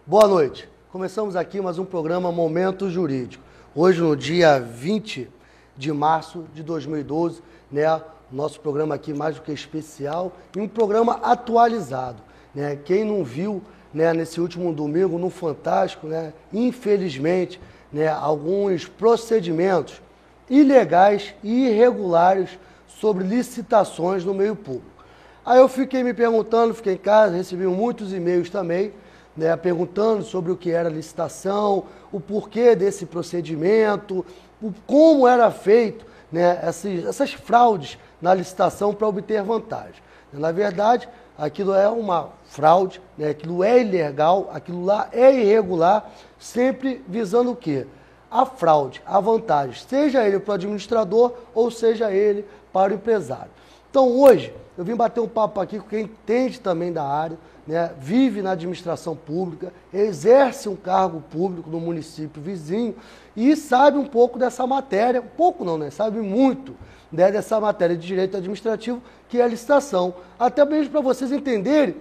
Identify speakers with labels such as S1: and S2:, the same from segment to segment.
S1: Boa noite. Começamos aqui mais um programa Momento Jurídico. Hoje, no dia 20 de março de 2012, né, nosso programa aqui mais do que especial e um programa atualizado, né? Quem não viu, né, nesse último domingo no Fantástico, né, infelizmente, né, alguns procedimentos ilegais e irregulares sobre licitações no meio público. Aí eu fiquei me perguntando, fiquei em casa, recebi muitos e-mails também, né, perguntando sobre o que era licitação, o porquê desse procedimento, como era feito, né, essas fraudes na licitação para obter vantagem. Na verdade, aquilo é uma fraude, né, aquilo é ilegal, aquilo lá é irregular, sempre visando o quê? A fraude, a vantagem, seja ele para o administrador ou seja ele para o empresário. Então hoje eu vim bater um papo aqui com quem entende também da área, né, vive na administração pública, exerce um cargo público no município vizinho e sabe um pouco dessa matéria, pouco não, né, sabe muito, né, dessa matéria de direito administrativo que é a licitação. Até mesmo para vocês entenderem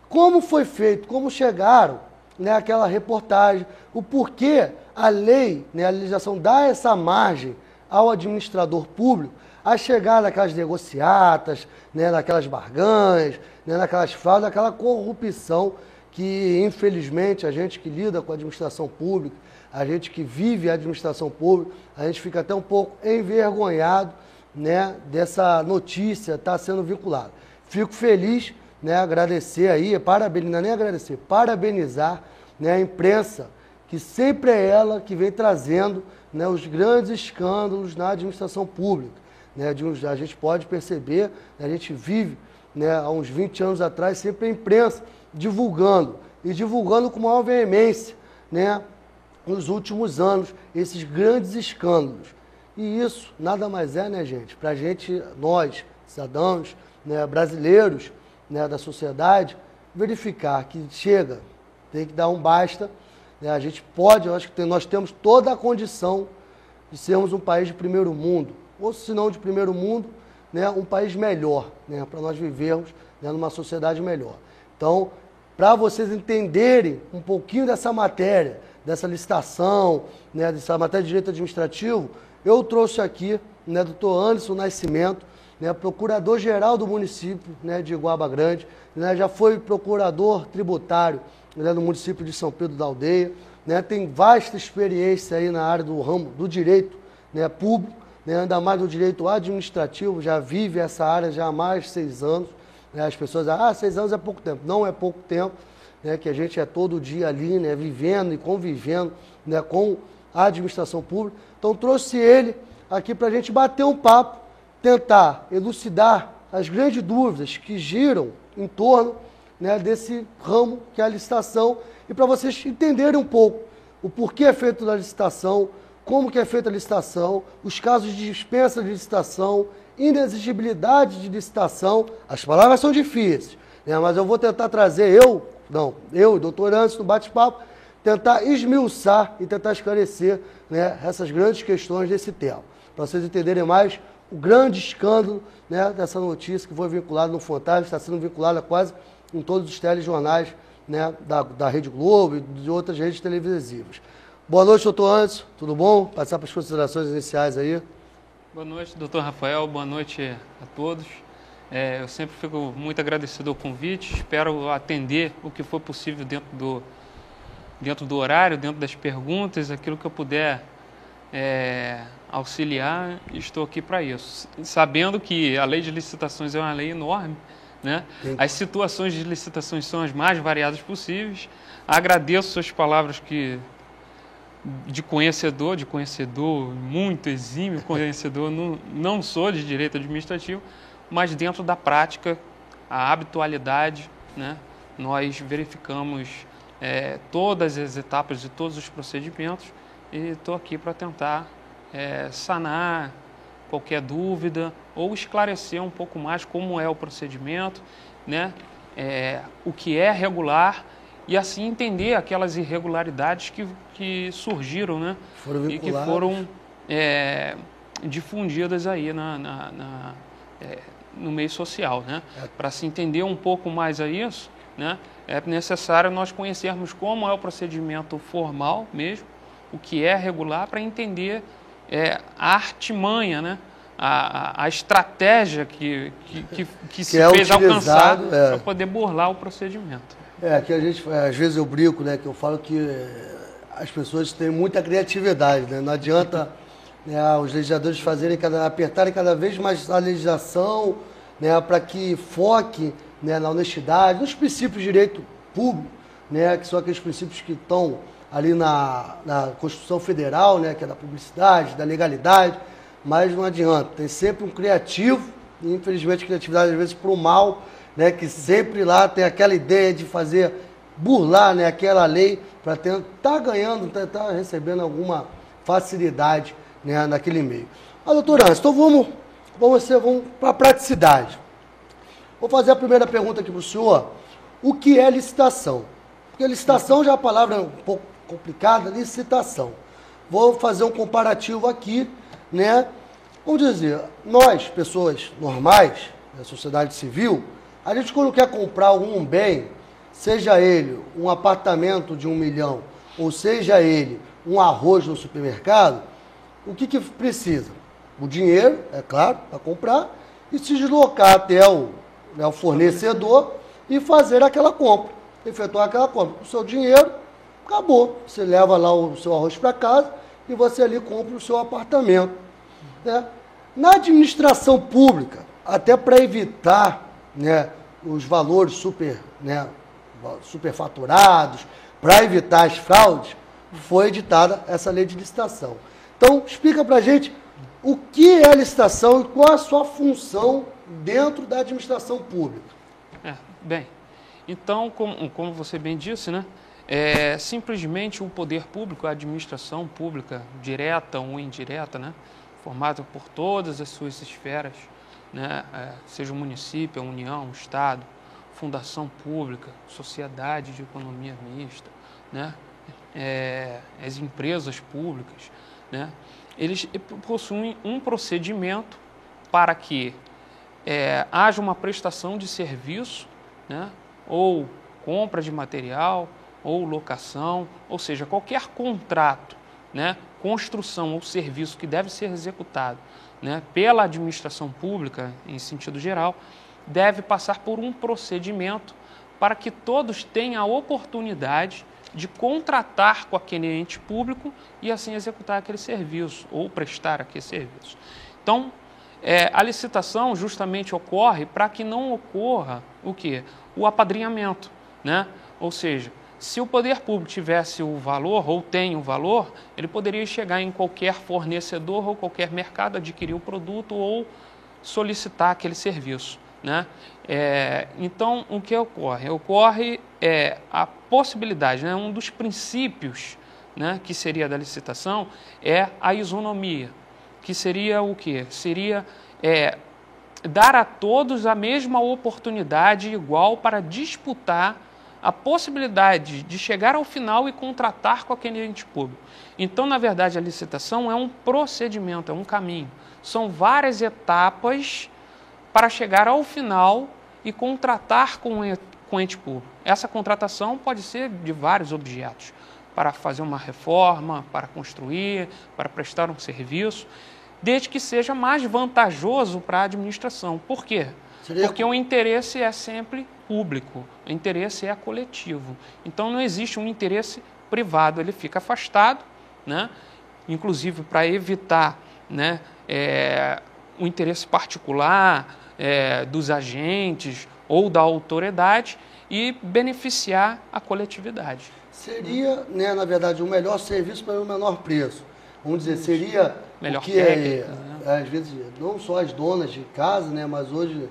S1: como foi feito, como chegaram, né, aquela reportagem, o porquê a lei, né, a legislação dá essa margem ao administrador público a chegar naquelas negociatas, né, naquelas barganhas, né, naquelas fraudes, naquela corrupção que, infelizmente, a gente que lida com a administração pública, a gente que vive a administração pública, a gente fica até um pouco envergonhado, né, dessa notícia estar sendo vinculada. Fico feliz, né, agradecer aí, parabenizar, nem agradecer, parabenizar, né, a imprensa, que sempre é ela que vem trazendo, né, os grandes escândalos na administração pública. Né, a gente pode perceber, né, a gente vive, né, há uns 20 anos atrás, sempre a imprensa divulgando, e divulgando com maior veemência, né, nos últimos anos, esses grandes escândalos. E isso nada mais é, né, gente, para a gente, nós, cidadãos, né, brasileiros, né, da sociedade, verificar que chega, tem que dar um basta, né, a gente pode, eu acho que nós temos toda a condição de sermos um país de primeiro mundo, ou se não de primeiro mundo, né, um país melhor, né, para nós vivermos, né, numa sociedade melhor. Então, para vocês entenderem um pouquinho dessa matéria, dessa licitação, né, dessa matéria de direito administrativo, eu trouxe aqui, né, doutor Anderson Nascimento, né, procurador-geral do município, né, de Iguaba Grande, né, já foi procurador tributário, né, no município de São Pedro da Aldeia, né, tem vasta experiência aí na área do ramo do direito, né, público, né, ainda mais do direito administrativo, já vive essa área já há mais de 6 anos. Né, as pessoas dizem, 6 anos é pouco tempo. Não é pouco tempo, né, que a gente é todo dia ali, né, vivendo e convivendo, né, com a administração pública. Então trouxe ele aqui para a gente bater um papo, tentar elucidar as grandes dúvidas que giram em torno, né, desse ramo que é a licitação e para vocês entenderem um pouco o porquê é feito da licitação, como que é feita a licitação, os casos de dispensa de licitação, inexigibilidade de licitação. As palavras são difíceis, né, mas eu vou tentar trazer eu e o doutor Anderson no bate-papo, tentar esmiuçar e tentar esclarecer, né, essas grandes questões desse tema, para vocês entenderem mais o grande escândalo, né, dessa notícia que foi vinculada no Fantástico, está sendo vinculada quase em todos os telejornais, né, da Rede Globo e de outras redes televisivas. Boa noite, doutor Anderson, tudo bom? Passar para as considerações iniciais aí.
S2: Boa noite, doutor Rafael, boa noite a todos. Eu sempre fico muito agradecido ao convite, espero atender o que for possível dentro do horário, dentro das perguntas, aquilo que eu puder auxiliar, estou aqui para isso. Sabendo que a lei de licitações é uma lei enorme, né? As situações de licitações são as mais variadas possíveis. Agradeço suas palavras de conhecedor, muito exímio conhecedor, não sou de direito administrativo, mas dentro da prática, a habitualidade, né, nós verificamos todas as etapas de todos os procedimentos e estou aqui para tentar sanar qualquer dúvida ou esclarecer um pouco mais como é o procedimento, né, o que é regular, e assim entender aquelas irregularidades que surgiram, né? E que foram difundidas aí no meio social, né? Para se entender um pouco mais a isso, né, é necessário nós conhecermos como é o procedimento formal mesmo, o que é regular, para entender a artimanha, né, a estratégia que se fez alcançar para poder burlar o procedimento.
S1: Que a gente, às vezes eu brinco, né, que eu falo que as pessoas têm muita criatividade, né? Não adianta, né, os legisladores apertarem cada vez mais a legislação, né, para que foque, né, na honestidade, nos princípios de direito público, né, que são aqueles princípios que estão ali na Constituição Federal, né, que é da publicidade, da legalidade, mas não adianta, tem sempre um criativo, e infelizmente a criatividade às vezes para o mal, né, que sempre lá tem aquela ideia de burlar, né, aquela lei para tentar ganhando, tentar recebendo alguma facilidade, né, naquele meio. Doutor Ângelo, então vamos para a praticidade. Vou fazer a primeira pergunta aqui para o senhor. O que é licitação? Porque licitação já é uma palavra um pouco complicada, licitação. Vou fazer um comparativo aqui, né? Vamos dizer, nós, pessoas normais, da sociedade civil, a gente quando quer comprar algum bem, seja ele um apartamento de 1 milhão, ou seja ele um arroz no supermercado, o que precisa? O dinheiro, é claro, para comprar, e se deslocar até o fornecedor e fazer aquela compra, efetuar aquela compra. O seu dinheiro, acabou. Você leva lá o seu arroz para casa e você ali compra o seu apartamento, né? Na administração pública, até para evitar, né, os valores superfaturados, para evitar as fraudes, foi editada essa lei de licitação. Então, explica para a gente o que é a licitação e qual a sua função dentro da administração pública.
S2: Bem, então, como você bem disse, né, simplesmente o poder público, a administração pública, direta ou indireta, né, formada por todas as suas esferas, né, seja o município, a União, o Estado, fundação pública, sociedade de economia mista, né, as empresas públicas, né, eles possuem um procedimento para que haja uma prestação de serviço, né, ou compra de material, ou locação, ou seja, qualquer contrato, né, construção ou serviço que deve ser executado, né, pela administração pública, em sentido geral, deve passar por um procedimento para que todos tenham a oportunidade de contratar com aquele ente público e assim executar aquele serviço ou prestar aquele serviço. Então, a licitação justamente ocorre para que não ocorra o quê? O apadrinhamento, né? Ou seja, se o poder público tivesse o valor ou tem o valor, ele poderia chegar em qualquer fornecedor ou qualquer mercado, adquirir o produto ou solicitar aquele serviço, né? Então, o que ocorre? Ocorre a possibilidade, né? Um dos princípios, né, que seria da licitação é a isonomia, que seria o quê? Seria dar a todos a mesma oportunidade igual para disputar a possibilidade de chegar ao final e contratar com aquele ente público. Então, na verdade, a licitação é um procedimento, é um caminho. São várias etapas para chegar ao final e contratar com o ente público. Essa contratação pode ser de vários objetos, para fazer uma reforma, para construir, para prestar um serviço, desde que seja mais vantajoso para a administração. Por quê? Porque o interesse é sempre público, o interesse é coletivo. Então, não existe um interesse privado, ele fica afastado, né? Inclusive para evitar, né, o interesse particular dos agentes ou da autoridade e beneficiar a coletividade.
S1: Seria, né, na verdade, o melhor serviço para o menor preço. Vamos dizer, seria
S2: melhor
S1: o que
S2: técnica, né?
S1: Às vezes, não só as donas de casa, né, mas hoje,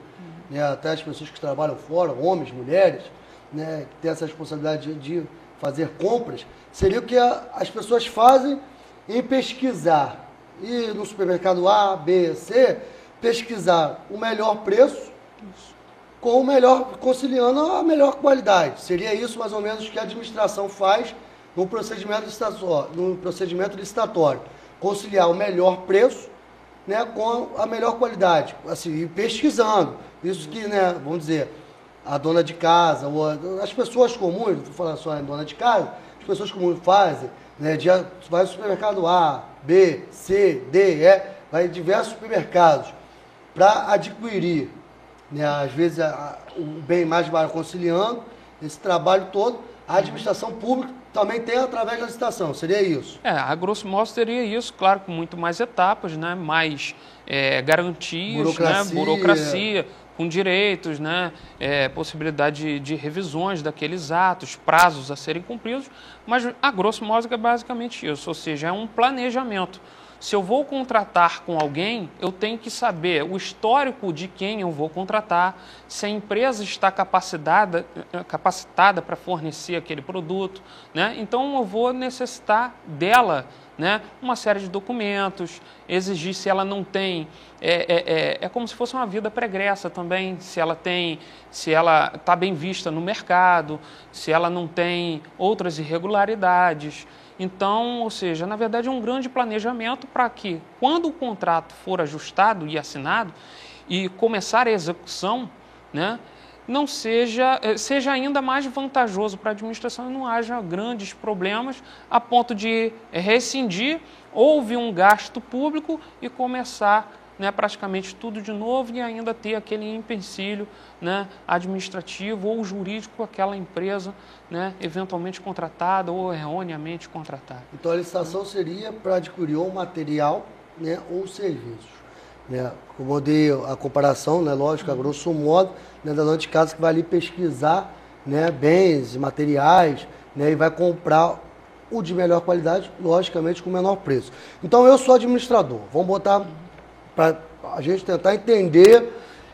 S1: né, até as pessoas que trabalham fora, homens, mulheres, né, que têm essa responsabilidade de fazer compras, seria o que as pessoas fazem em pesquisar. E no supermercado A, B, C, pesquisar o melhor preço com o melhor, conciliando a melhor qualidade. Seria isso mais ou menos que a administração faz no procedimento licitatório. Conciliar o melhor preço, né, com a melhor qualidade, assim, e pesquisando. Isso que, né, vamos dizer, a dona de casa, ou as pessoas comuns, vou falar só em dona de casa, as pessoas comuns fazem, né, vai ao supermercado A, B, C, D, E, vai em diversos supermercados para adquirir, né, às vezes o bem mais barato, conciliando esse trabalho todo. A administração pública também tem através da licitação, seria isso?
S2: A grosso modo seria isso, claro, com muito mais etapas, né, mais garantias, burocracia, com direitos, né, possibilidade de revisões daqueles atos, prazos a serem cumpridos, mas a grosso modo é basicamente isso, ou seja, é um planejamento. Se eu vou contratar com alguém, eu tenho que saber o histórico de quem eu vou contratar, se a empresa está capacitada para fornecer aquele produto, né? Então eu vou necessitar dela, né, uma série de documentos, exigir se ela não tem, é como se fosse uma vida pregressa também, se ela está bem vista no mercado, se ela não tem outras irregularidades. Então, ou seja, na verdade é um grande planejamento para que, quando o contrato for ajustado e assinado e começar a execução, né, não seja ainda mais vantajoso para a administração e não haja grandes problemas a ponto de rescindir, houve um gasto público e começar, né, praticamente tudo de novo e ainda ter aquele empecilho, né, administrativo ou jurídico com aquela empresa, né, eventualmente contratada ou erroneamente contratada.
S1: Então a licitação seria para adquirir ou material, né, ou serviços. Né? Como eu dei a comparação, né, lógico, a grosso modo, né, da dona de casa que vai ali pesquisar, né, bens e materiais, né, e vai comprar o de melhor qualidade, logicamente com menor preço. Então eu sou administrador, vamos botar para a gente tentar entender,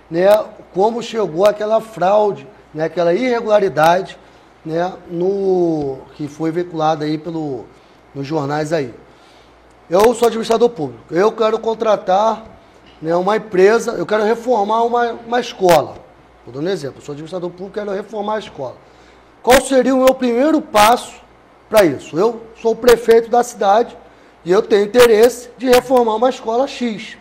S1: né, como chegou aquela fraude, né, aquela irregularidade, né, que foi veiculada aí nos jornais aí. Eu sou administrador público, eu quero contratar, né, uma empresa, eu quero reformar uma escola. Estou dando um exemplo, eu sou administrador público, quero reformar a escola. Qual seria o meu primeiro passo para isso? Eu sou o prefeito da cidade e eu tenho interesse de reformar uma escola X.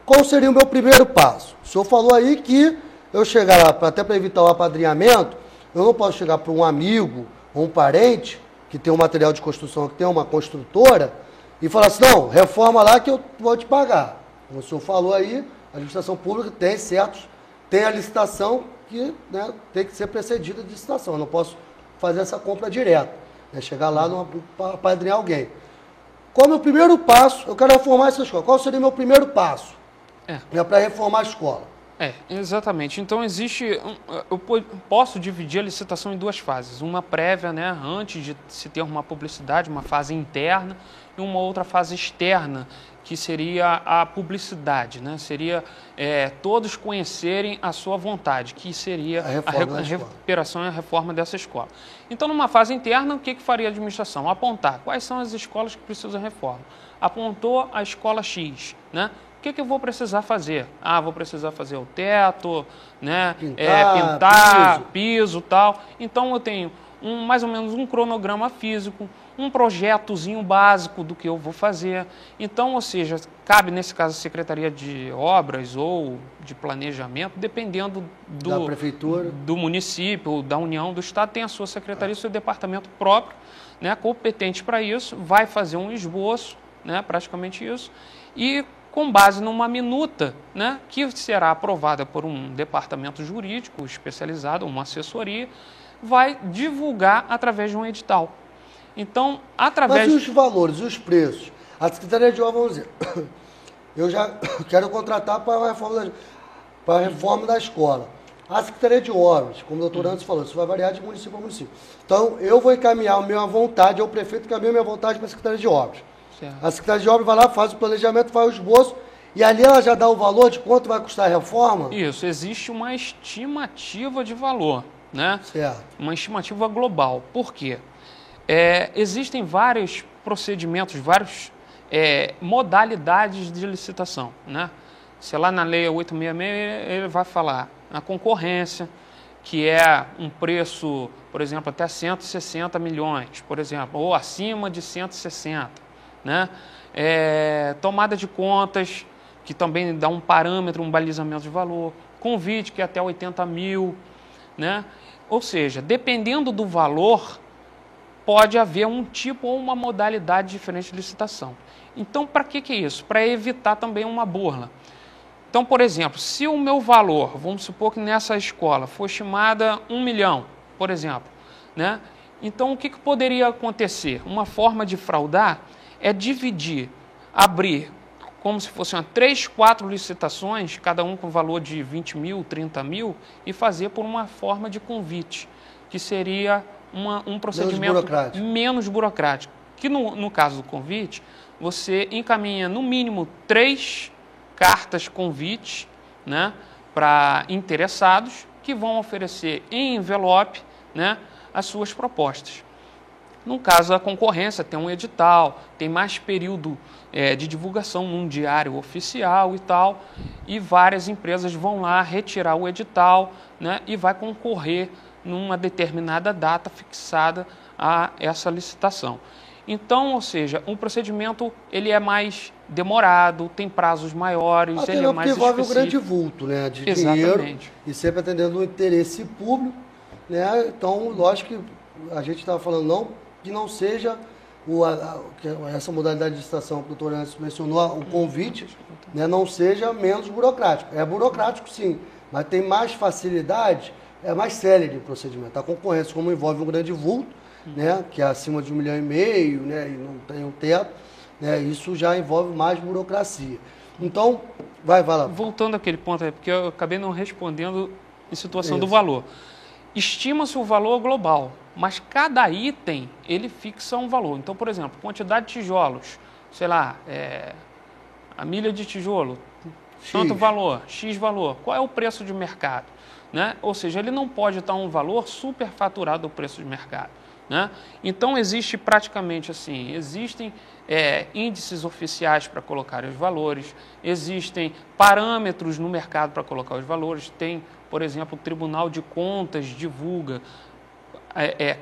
S1: Qual seria o meu primeiro passo? O senhor falou aí que eu chegar lá, até para evitar o apadrinhamento, eu não posso chegar para um amigo ou um parente que tem um material de construção, que tem uma construtora, e falar assim, não, reforma lá que eu vou te pagar. Como o senhor falou aí, a administração pública tem a licitação que, né, tem que ser precedida de licitação. Eu não posso fazer essa compra direta, né, chegar lá para apadrinhar alguém. Qual é o meu primeiro passo? Eu quero reformar essa escola. Qual seria o meu primeiro passo? Para reformar a escola.
S2: Exatamente. Então eu posso dividir a licitação em duas fases. Uma prévia, né, antes de se ter uma publicidade, uma fase interna, e uma outra fase externa, que seria a publicidade, né? Seria todos conhecerem a sua vontade, que seria a recuperação e a reforma dessa escola. Então, numa fase interna, o que faria a administração? Apontar quais são as escolas que precisam de reforma. Apontou a escola X, né? O que eu vou precisar fazer? Vou precisar fazer o teto, né? Pintar, piso, tal. Então eu tenho mais ou menos um cronograma físico, um projetozinho básico do que eu vou fazer. Então, ou seja, cabe nesse caso a Secretaria de Obras ou de Planejamento, dependendo
S1: da prefeitura,
S2: do município, da União, do Estado, tem a sua secretaria, seu departamento próprio, né, competente para isso, vai fazer um esboço, né, praticamente isso, e com base numa minuta, né, que será aprovada por um departamento jurídico especializado, uma assessoria, vai divulgar através de um edital. Então, através...
S1: Mas e os valores, os preços? A Secretaria de Obras, vamos dizer, eu já quero contratar para a reforma da escola. A Secretaria de Obras, como o doutor Anderson falou, isso vai variar de município para município. Então, eu vou encaminhar a minha vontade, o prefeito encaminha a minha vontade para a Secretaria de Obras. Certo. A Secretaria de Obras vai lá, faz o planejamento, faz o esboço, e ali ela já dá o valor de quanto vai custar a reforma?
S2: Isso, existe uma estimativa de valor, né?
S1: Certo.
S2: Uma estimativa global. Por quê? Existem vários procedimentos, várias modalidades de licitação, né? Se lá na Lei 866 ele vai falar na concorrência, que é um preço, por exemplo, até 160 milhões, por exemplo, ou acima de 160, né? Tomada de contas, que também dá um parâmetro, um balizamento de valor, convite, que é até 80 mil, né? Ou seja, dependendo do valor, pode haver um tipo ou uma modalidade diferente de licitação. Então, para que é isso? Para evitar também uma burla. Então, por exemplo, se o meu valor, vamos supor que nessa escola for estimada 1 milhão, por exemplo, né? Então, o que poderia acontecer? Uma forma de fraudar é dividir, abrir como se fossem 3, 4 licitações, cada um com valor de 20 mil, 30 mil, e fazer por uma forma de convite, que seria um procedimento menos burocrático. Que no caso do convite, você encaminha no mínimo 3 cartas convite, né, para interessados que vão oferecer em envelope, né, as suas propostas. No caso da concorrência, tem um edital, tem mais período de divulgação num diário oficial e tal, e várias empresas vão lá retirar o edital, né, e vai concorrer numa determinada data fixada a essa licitação. Então, ou seja, um procedimento ele é mais demorado, tem prazos maiores, ele é mais específico.
S1: Envolve um grande vulto, né, de dinheiro e sempre atendendo o interesse público, né? Então, lógico que a gente estava falando que não seja essa modalidade de licitação que o doutor Anderson mencionou, o convite, né, não seja menos burocrático. É burocrático sim, mas tem mais facilidade, é mais célere o procedimento. A concorrência, como envolve um grande vulto, né, que é acima de 1,5 milhão, né, e não tem um teto, né, isso já envolve mais burocracia. Então, vai lá.
S2: Voltando àquele ponto aí, porque eu acabei não respondendo em situação do valor. Estima-se o valor global, mas cada item ele fixa um valor. Então, por exemplo, quantidade de tijolos, sei lá, a milha de tijolo, tanto valor, X valor, qual é o preço de mercado? Né? Ou seja, ele não pode estar um valor superfaturado do preço de mercado. Né? Então, existe praticamente assim, existem índices oficiais para colocar os valores, existem parâmetros no mercado para colocar os valores, tem, por exemplo, o Tribunal de Contas divulga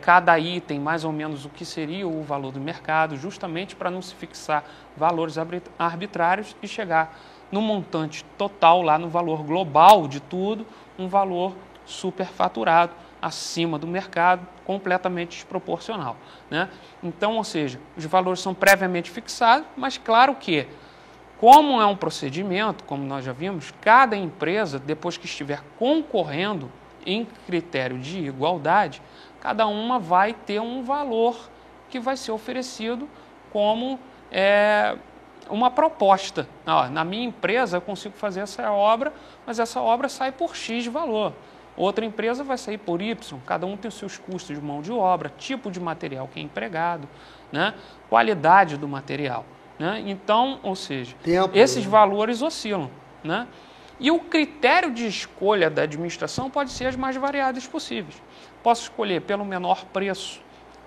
S2: cada item, mais ou menos o que seria o valor do mercado, justamente para não se fixar valores arbitrários e chegar no montante total, lá no valor global de tudo, um valor superfaturado, acima do mercado, completamente desproporcional. Né? Então, ou seja, os valores são previamente fixados, mas claro que, como é um procedimento, como nós já vimos, cada empresa, depois que estiver concorrendo em critério de igualdade, cada uma vai ter um valor que vai ser oferecido como uma proposta. Na minha empresa eu consigo fazer essa obra, mas essa obra sai por X valor. Outra empresa vai sair por Y, cada um tem os seus custos de mão de obra, tipo de material que é empregado, né? Qualidade do material. Né? Então, ou seja, esses valores oscilam. Né? E o critério de escolha da administração pode ser as mais variadas possíveis. Posso escolher pelo menor preço,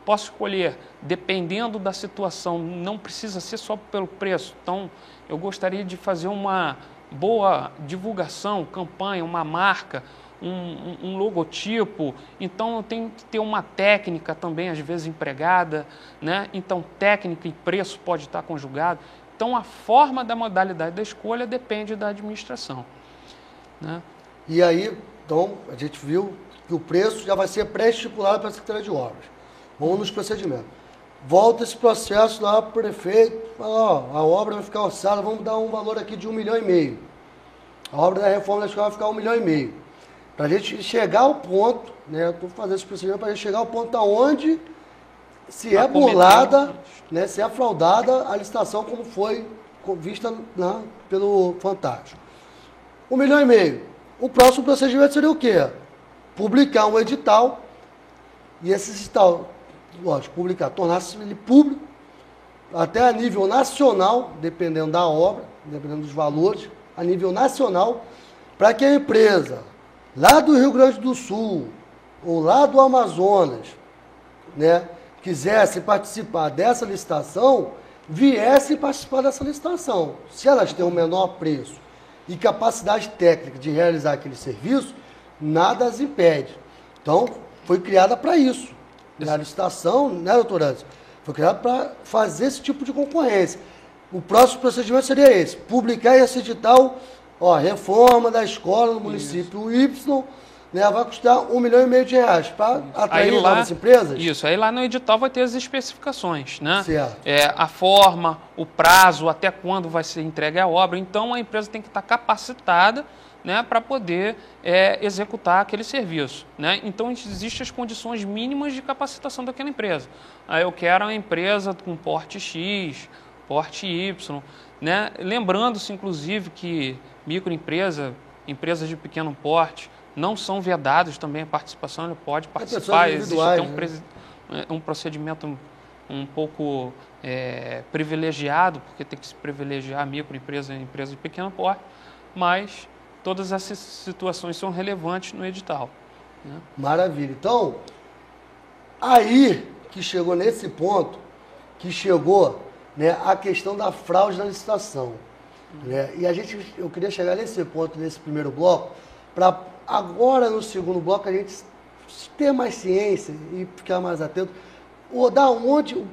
S2: posso escolher dependendo da situação, não precisa ser só pelo preço. Então, eu gostaria de fazer uma boa divulgação, campanha, uma marca, um logotipo, então eu tenho que ter uma técnica também, às vezes empregada, né? Então técnica e preço pode estar conjugado. Então a forma da modalidade da escolha depende da administração. Né?
S1: E aí, então, a gente viu que o preço já vai ser pré-estipulado para a Secretaria de Obras. Vamos nos procedimentos. Volta esse processo lá para o prefeito, fala, a obra vai ficar orçada, vamos dar um valor aqui de 1,5 milhão. A obra da reforma da escola vai ficar 1,5 milhão. Para a gente chegar ao ponto, né, eu estou fazendo esse procedimento para a gente chegar ao ponto aonde se é burlada, né, se é fraudada a licitação como foi vista pelo Fantástico. 1,5 milhão. O próximo procedimento seria o quê? Publicar um edital, e esse edital, lógico, publicar, tornar-se ele público, até a nível nacional, dependendo da obra, dependendo dos valores, a nível nacional, para que a empresa lá do Rio Grande do Sul, ou lá do Amazonas, né, quisesse participar dessa licitação, viesse participar dessa licitação. Se elas têm um menor preço e capacidade técnica de realizar aquele serviço, nada as impede. Então, foi criada para isso. A licitação, né, doutor Anderson? Foi criada para fazer esse tipo de concorrência. O próximo procedimento seria esse, publicar esse edital, reforma da escola no município Y, né, vai custar R$1,5 milhão para atrair novas empresas?
S2: Isso, aí lá no edital vai ter as especificações, né?
S1: Certo.
S2: A forma, o prazo, até quando vai ser entregue a obra. Então, a empresa tem que estar capacitada, né, para poder executar aquele serviço, né? Então, existem as condições mínimas de capacitação daquela empresa. Aí eu quero uma empresa com porte X, porte Y, né? Lembrando-se, inclusive, que microempresa, empresas de pequeno porte, não são vedados também a participação, ele pode participar, existe até um procedimento um pouco privilegiado, porque tem que se privilegiar a microempresa e a empresa de pequeno porte, mas todas essas situações são relevantes no edital, né?
S1: Maravilha. Então, aí que chegou nesse ponto, que chegou, né, a questão da fraude na licitação. Né? E eu queria chegar nesse ponto, nesse primeiro bloco, para agora no segundo bloco a gente ter mais ciência e ficar mais atento. O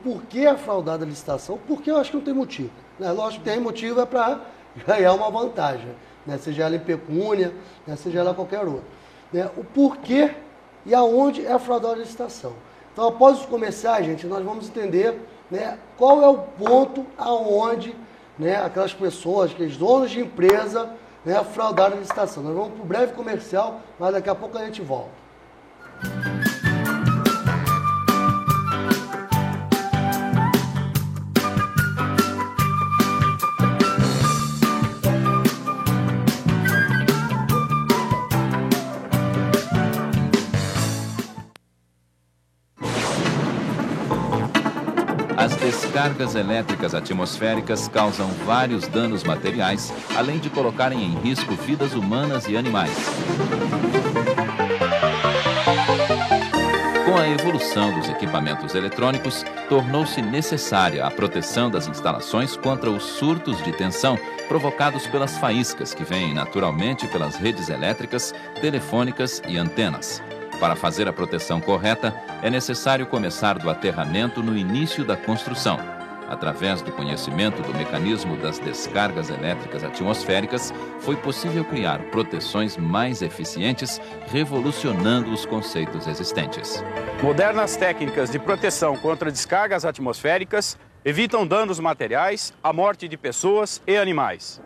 S1: porquê é fraudada a licitação, porque eu acho que não tem motivo. Né? Lógico que tem motivo para ganhar uma vantagem, né? Seja ela em pecúnia, né? Seja ela qualquer outra. Né? O porquê e aonde é fraudada a licitação. Então, após os comerciais, gente, nós vamos entender, né, qual é o ponto aonde, né, aquelas pessoas, aqueles donos de empresa, né, fraudaram a licitação. Nós vamos para o breve comercial, mas daqui a pouco a gente volta.
S3: As descargas elétricas atmosféricas causam vários danos materiais, além de colocarem em risco vidas humanas e animais. Com a evolução dos equipamentos eletrônicos, tornou-se necessária a proteção das instalações contra os surtos de tensão provocados pelas faíscas que vêm naturalmente pelas redes elétricas, telefônicas e antenas. Para fazer a proteção correta, é necessário começar do aterramento no início da construção. Através do conhecimento do mecanismo das descargas elétricas atmosféricas, foi possível criar proteções mais eficientes, revolucionando os conceitos existentes.
S4: Modernas técnicas de proteção contra descargas atmosféricas evitam danos materiais, a morte de pessoas e animais.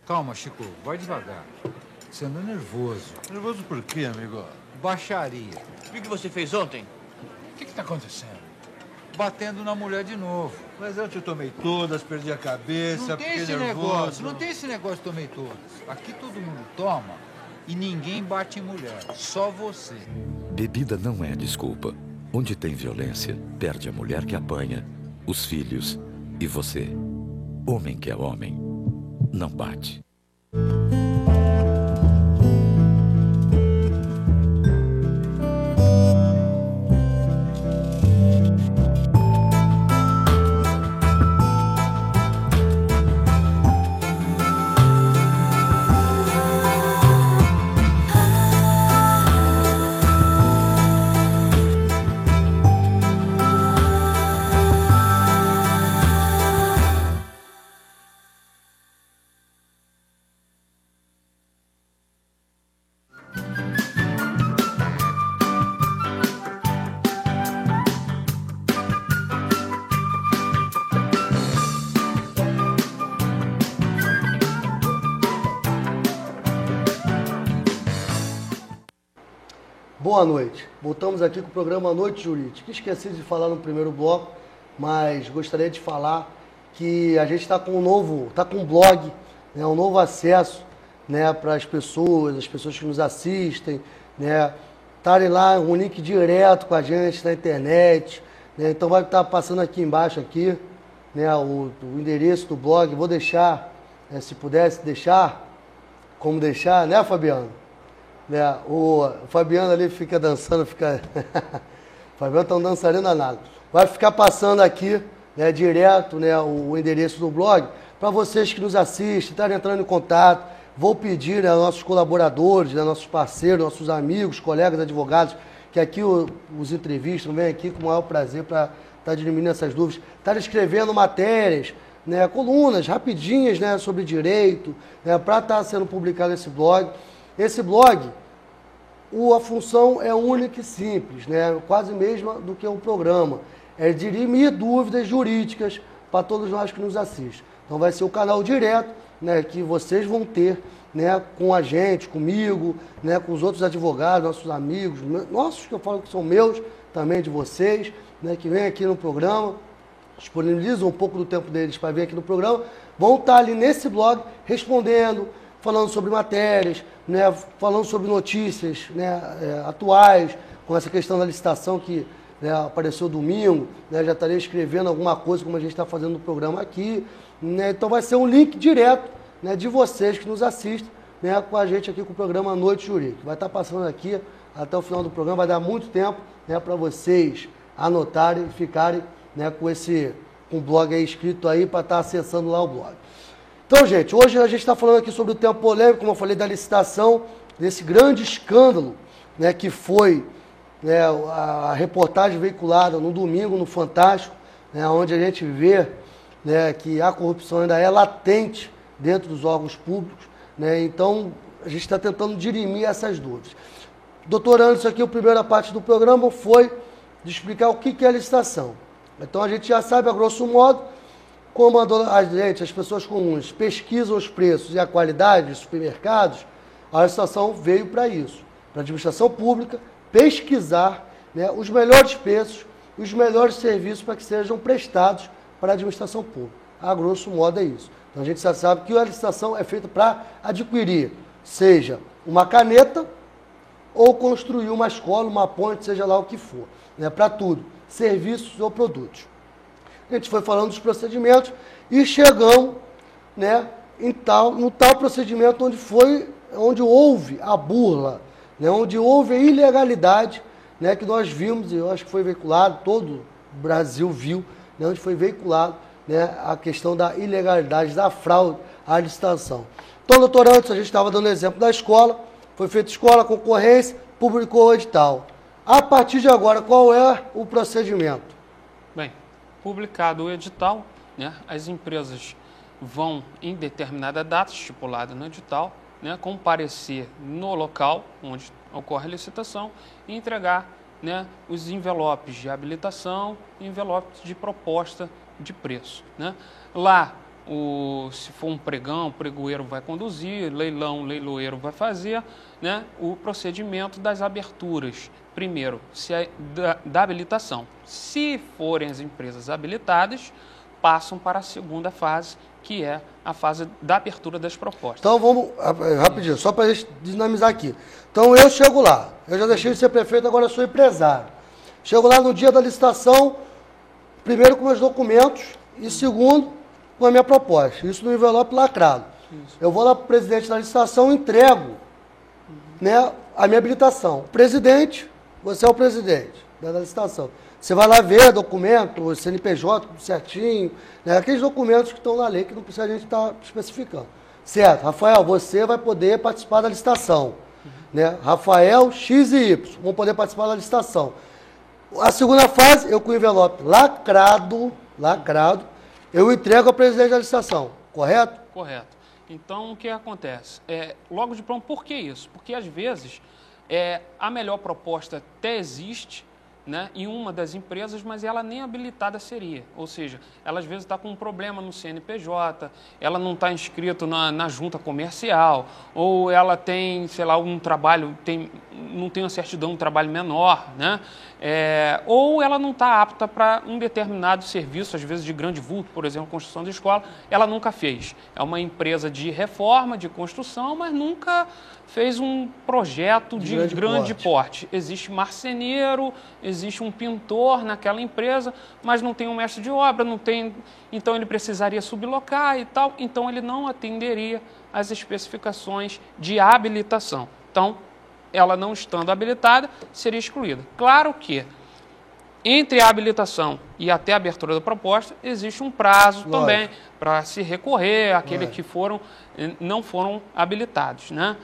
S5: Calma, Chico, vai devagar. Você anda nervoso.
S6: Nervoso por quê, amigo?
S5: Baixaria.
S7: O que você fez ontem?
S5: O que está acontecendo? Batendo na mulher de novo.
S6: Mas eu te tomei todas, perdi a cabeça,
S5: Não tem esse negócio, não tem esse negócio de tomei todas. Aqui todo mundo toma e ninguém bate em mulher, só você.
S8: Bebida não é desculpa. Onde tem violência, perde a mulher que apanha, os filhos e você. Homem que é homem, não bate.
S1: Boa noite. Voltamos aqui com o programa Noite Jurídica. Esqueci de falar no primeiro bloco, mas gostaria de falar que a gente está com um blog, né, um novo acesso, né, para as pessoas que nos assistem, né, estarem lá, um link direto com a gente na internet, né, então vai estar passando aqui embaixo aqui, né, o endereço do blog. Vou deixar, né, se pudesse deixar, como deixar, né, Fabiano? né? O Fabiano ali fica dançando, fica... O Fabiano tá um dançarino danado. Vai ficar passando aqui, né, direto, né, o endereço do blog, para vocês que nos assistem, estarem entrando em contato. Vou pedir, né, aos nossos colaboradores, né, nossos parceiros, nossos amigos, colegas advogados, que aqui os entrevistam, vêm aqui com o maior prazer para estar diminuindo essas dúvidas, estar escrevendo matérias, né, colunas rapidinhas, né, sobre direito, né, para estar sendo publicado esse blog. Esse blog, a função é única e simples, né, quase mesma do que um programa, é dirimir dúvidas jurídicas para todos nós que nos assistem. Então vai ser o canal direto, né, que vocês vão ter, né, com a gente, comigo, né, com os outros advogados, nossos amigos, nossos que eu falo que são meus, também de vocês, né, que vêm aqui no programa, disponibilizam um pouco do tempo deles para vir aqui no programa, vão estar ali nesse blog respondendo, falando sobre matérias, né, falando sobre notícias, né, atuais, com essa questão da licitação que, né, apareceu domingo, né, já estarei escrevendo alguma coisa como a gente está fazendo no programa aqui, né, então vai ser um link direto, né, de vocês que nos assistem, né, com a gente aqui com o programa Noite Jurídica. Vai estar passando aqui até o final do programa, vai dar muito tempo, né, para vocês anotarem e ficarem, né, com o blog aí escrito aí para estar acessando lá o blog. Então, gente, hoje a gente está falando aqui sobre o tema polêmico, como eu falei, da licitação, desse grande escândalo, né, que foi, né, a reportagem veiculada no domingo no Fantástico, né, onde a gente vê, né, que a corrupção ainda é latente dentro dos órgãos públicos, né, então a gente está tentando dirimir essas dúvidas. Doutor Anderson, aqui a primeira parte do programa foi de explicar o que é a licitação. Então a gente já sabe, a grosso modo, como as pessoas comuns pesquisam os preços e a qualidade dos supermercados, a licitação veio para isso, para a administração pública pesquisar, né, os melhores preços e os melhores serviços para que sejam prestados para a administração pública. A grosso modo é isso. Então a gente já sabe que a licitação é feita para adquirir, seja uma caneta ou construir uma escola, uma ponte, seja lá o que for, né, para tudo, serviços ou produtos. A gente foi falando dos procedimentos e chegamos, né, no tal procedimento onde houve a burla, né, onde houve a ilegalidade, né, que nós vimos, e eu acho que foi veiculado, todo o Brasil viu, né, onde foi veiculado, né, a questão da ilegalidade, da fraude à licitação. Então, doutor Anderson, a gente estava dando exemplo da escola, foi feita escola, concorrência, publicou o edital. A partir de agora, qual é o procedimento?
S2: Bem, publicado o edital, né, as empresas vão, em determinada data estipulada no edital, né, comparecer no local onde ocorre a licitação e entregar, né, os envelopes de habilitação e envelopes de proposta de preço, né? Lá, se for um pregão, o pregoeiro vai conduzir, leilão, o leiloeiro vai fazer, né, o procedimento das aberturas. Primeiro, da habilitação. Se forem as empresas habilitadas, passam para a segunda fase, que é a fase da abertura das propostas.
S1: Então vamos, rapidinho, só para a gente dinamizar aqui. Então eu chego lá, eu já deixei de ser prefeito, agora eu sou empresário. Chego lá no dia da licitação, primeiro com meus documentos e segundo com a minha proposta. Isso no envelope lacrado. Isso. Eu vou lá para o presidente da licitação e entrego, né, a minha habilitação. Presidente, você é o presidente da licitação. Você vai lá ver documento, o CNPJ, tudo certinho, né, aqueles documentos que estão na lei que não precisa a gente estar especificando. Certo, Rafael, você vai poder participar da licitação. Né? Rafael, X e Y vão poder participar da licitação. A segunda fase, eu com o envelope lacrado, eu entrego ao presidente da licitação, correto?
S2: Correto. Então, o que acontece? Logo de pronto, por que isso? Porque, às vezes, a melhor proposta até existe, né, em uma das empresas, mas ela nem habilitada seria. Ou seja, ela às vezes está com um problema no CNPJ, ela não está inscrita na junta comercial, ou ela tem, sei lá, um trabalho, não tem uma certidão, um trabalho menor, né? Ou ela não está apta para um determinado serviço, às vezes de grande vulto, por exemplo, construção de escola, ela nunca fez. É uma empresa de reforma, de construção, mas nunca fez um projeto de grande porte. Existe marceneiro, existe um pintor naquela empresa, mas não tem um mestre de obra, não tem, então ele precisaria sublocar e tal, então ele não atenderia às especificações de habilitação. Então, ela não estando habilitada, seria excluída. Claro que entre a habilitação e até a abertura da proposta, existe um prazo também para se recorrer àqueles que não foram habilitados, né?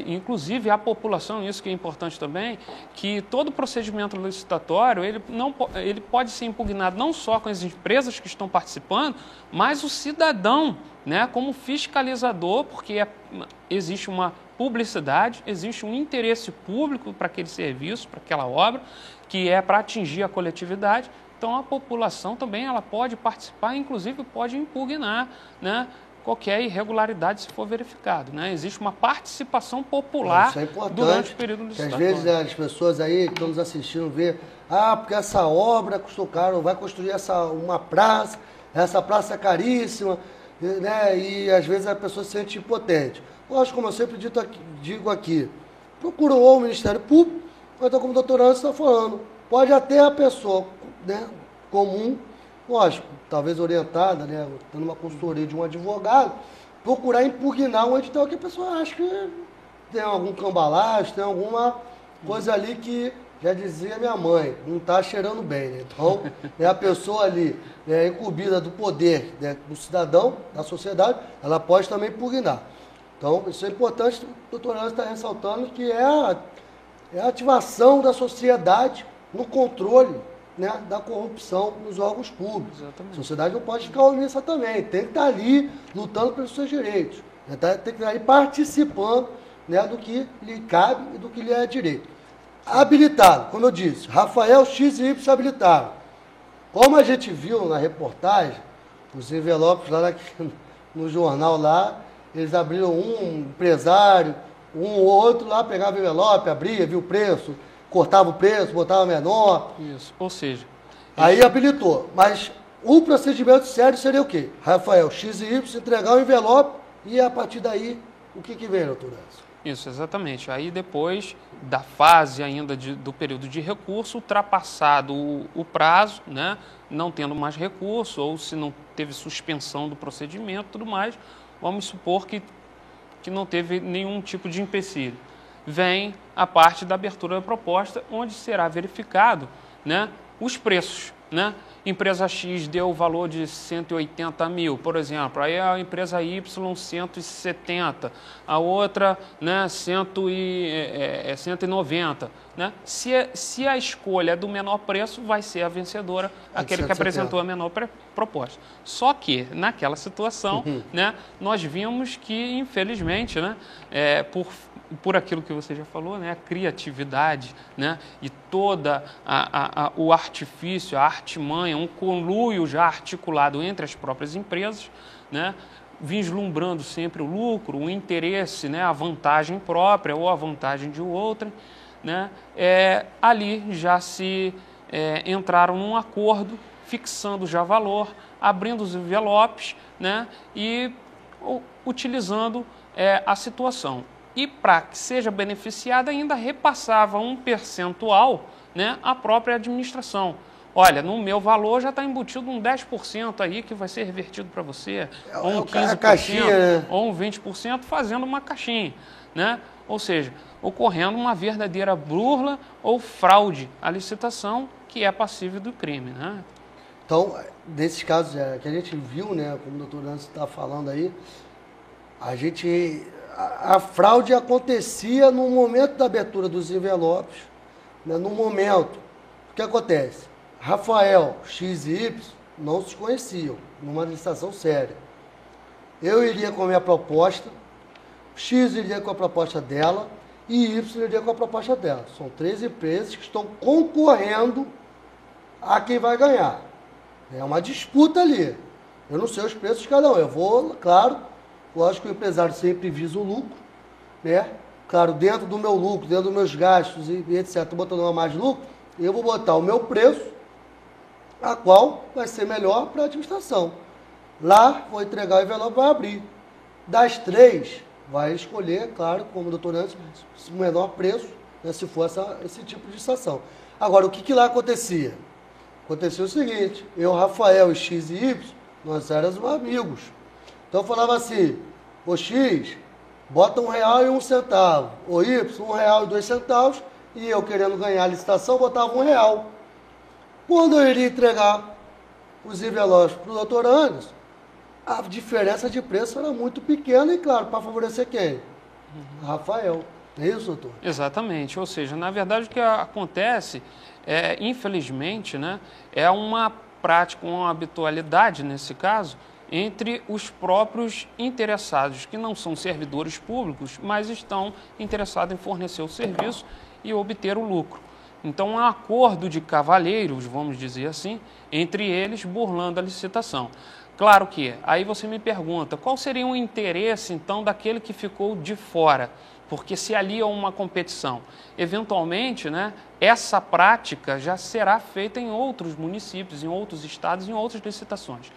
S2: Inclusive, a população, isso que é importante também, que todo procedimento licitatório, ele pode ser impugnado não só com as empresas que estão participando, mas o cidadão, né, como fiscalizador, porque existe uma publicidade, existe um interesse público para aquele serviço, para aquela obra, que é para atingir a coletividade. Então, a população também ela pode participar, inclusive pode impugnar, né, qualquer irregularidade se for verificado, né? Existe uma participação popular durante o período licitatório.
S1: Às vezes as pessoas aí que estão nos assistindo vê, porque essa obra custou caro, vai construir uma praça, essa praça é caríssima, né? E às vezes a pessoa se sente impotente. Lógico, como eu sempre digo aqui, procura ou o Ministério Público, ou então como o doutor Anderson está falando, pode até a pessoa, né, comum, lógico, talvez orientada, né, tendo uma consultoria de um advogado, procurar impugnar um edital que a pessoa acha que tem algum cambalacho, tem alguma coisa ali que, já dizia minha mãe, não está cheirando bem, né? Então, a pessoa ali, né, incumbida do poder, né, do cidadão, da sociedade, ela pode também impugnar. Então, isso é importante, o doutor Anderson está ressaltando que é a ativação da sociedade no controle, né, da corrupção nos órgãos públicos. Exatamente. A sociedade não pode ficar omissa também, tem que estar ali lutando pelos seus direitos, né, tem que estar ali participando, né, do que lhe cabe e do que lhe é direito. Habilitado, como eu disse, Rafael X e Y habilitado. Como a gente viu na reportagem, os envelopes lá no jornal lá, eles abriram um empresário, um ou outro lá pegava o envelope, abria, viu o preço, cortava o preço, botava menor.
S2: Isso, ou seja...
S1: Aí habilitou. Mas o procedimento sério seria o quê? Rafael, X e Y, entregar o envelope e a partir daí, o que vem, doutor Anderson?
S2: Isso, exatamente. Aí depois da fase ainda do período de recurso, ultrapassado o prazo, né, não tendo mais recurso, ou se não teve suspensão do procedimento e tudo mais, vamos supor que não teve nenhum tipo de empecilho. Vem a parte da abertura da proposta, onde será verificado, né, os preços, né? Empresa X deu o valor de 180 mil, por exemplo, aí a empresa Y 170, a outra, né, 190. Né? Se a escolha é do menor preço, vai ser a vencedora, aquele que apresentou a menor proposta. Só que, naquela situação, né, nós vimos que, infelizmente, né, por aquilo que você já falou, né, a criatividade, né, e toda o artifício, a artimanha, um conluio já articulado entre as próprias empresas, né, vislumbrando sempre o lucro, o interesse, né, a vantagem própria ou a vantagem de outra, né, ali já se entraram num acordo, fixando já valor, abrindo os envelopes, né, e utilizando a situação. E para que seja beneficiada, ainda repassava um percentual, né, à própria administração. Olha, no meu valor já está embutido um 10% aí que vai ser revertido para você, ou um 15%,
S1: caixinha,
S2: ou um 20%, fazendo uma caixinha, né? Ou seja, ocorrendo uma verdadeira burla ou fraude à licitação, que é passível do crime, né?
S1: Então, nesses casos que a gente viu, né, como o doutor Anderson está falando aí, a fraude acontecia no momento da abertura dos envelopes, né, no momento. O que acontece? Rafael, X e Y não se conheciam numa licitação séria. Eu iria com a minha proposta, X iria com a proposta dela e Y iria com a proposta dela. São 3 empresas que estão concorrendo a quem vai ganhar. É uma disputa ali. Eu não sei os preços de cada um. Eu vou, claro, lógico que o empresário sempre visa o lucro, né? Claro, dentro do meu lucro, dentro dos meus gastos e etc., estou botando uma mais de lucro, eu vou botar o meu preço, a qual vai ser melhor para a administração. Lá, vou entregar o envelope, vai abrir. Das 3, vai escolher, claro, como o doutor Anderson, o menor preço, né, se for esse tipo de licitação. Agora, o que lá acontecia? Acontecia o seguinte, eu, Rafael, X e Y, nós éramos amigos. Então eu falava assim, ô X, bota R$1 e 1 centavo. O Y, R$1 e 2 centavos. E eu, querendo ganhar a licitação, botava R$1. Quando eu iria entregar os envelopes para o doutor Anderson, a diferença de preço era muito pequena e, claro, para favorecer quem? Rafael. É isso, doutor?
S2: Exatamente. Ou seja, na verdade, o que acontece, infelizmente, né, é uma prática, uma habitualidade, nesse caso, entre os próprios interessados, que não são servidores públicos, mas estão interessados em fornecer o serviço e obter o lucro. Então, é um acordo de cavalheiros, vamos dizer assim, entre eles, burlando a licitação. Claro que, aí você me pergunta, qual seria o interesse, então, daquele que ficou de fora? Porque se ali é uma competição, eventualmente, né, essa prática já será feita em outros municípios, em outros estados, em outras licitações.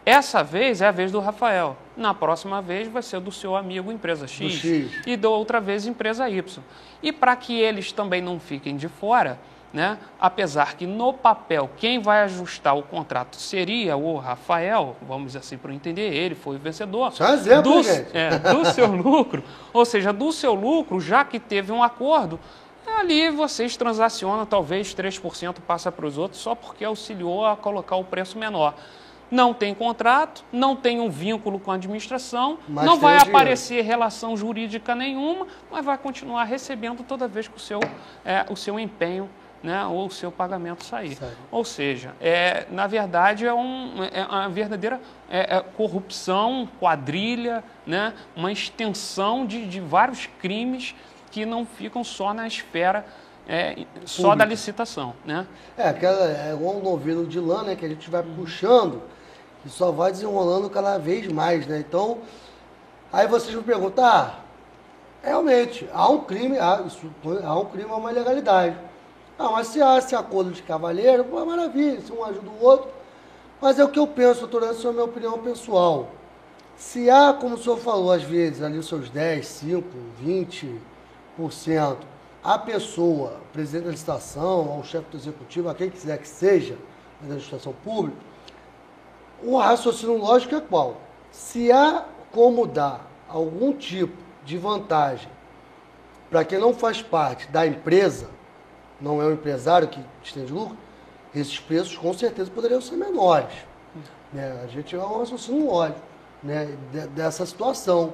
S2: Essa vez é a vez do Rafael, na próxima vez vai ser do seu amigo empresa X e da outra vez empresa Y. E para que eles também não fiquem de fora, né, apesar que no papel quem vai ajustar o contrato seria o Rafael, vamos dizer assim para entender, ele foi o vencedor
S1: só exemplo,
S2: do seu lucro, ou seja, do seu lucro, já que teve um acordo, ali vocês transacionam, talvez 3% passa para os outros só porque auxiliou a colocar o preço menor. Não tem contrato, não tem um vínculo com a administração, mas não vai aparecer relação jurídica nenhuma, mas vai continuar recebendo toda vez que o seu empenho, né, ou o seu pagamento sair. Sério? Ou seja, na verdade é uma verdadeira corrupção, quadrilha, né, uma extensão de vários crimes que não ficam só na esfera só da licitação. Né?
S1: É igual um novelo de lã, né, que a gente vai puxando e só vai desenrolando cada vez mais. Né? Então, aí vocês me perguntam, realmente, há um crime, há um crime, há uma ilegalidade. Mas se há esse acordo de cavalheiro, pô, maravilha, se um ajuda o outro. Mas é o que eu penso, doutor Anderson, é a minha opinião pessoal. Se há, como o senhor falou, às vezes, ali os seus 10, 5, 20%, a pessoa, o presidente da licitação, ou o chefe do executivo, a quem quiser que seja, da licitação pública, o raciocínio lógico é qual? Se há como dar algum tipo de vantagem para quem não faz parte da empresa, não é um empresário que estende lucro, esses preços com certeza poderiam ser menores. Né? A gente é um raciocínio lógico, né, dessa situação.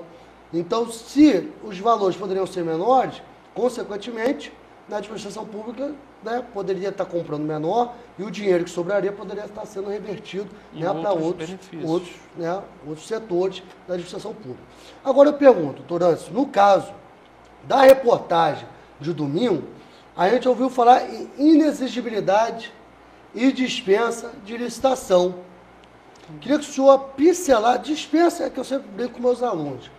S1: Então, se os valores poderiam ser menores, consequentemente, na administração pública, né, poderia estar comprando menor e o dinheiro que sobraria poderia estar sendo revertido, né, para outros setores da administração pública. Agora eu pergunto, doutor Anderson, no caso da reportagem de domingo, a gente ouviu falar em inexigibilidade e dispensa de licitação. Queria que o senhor pincelasse, dispensa é que eu sempre brinco com meus alunos.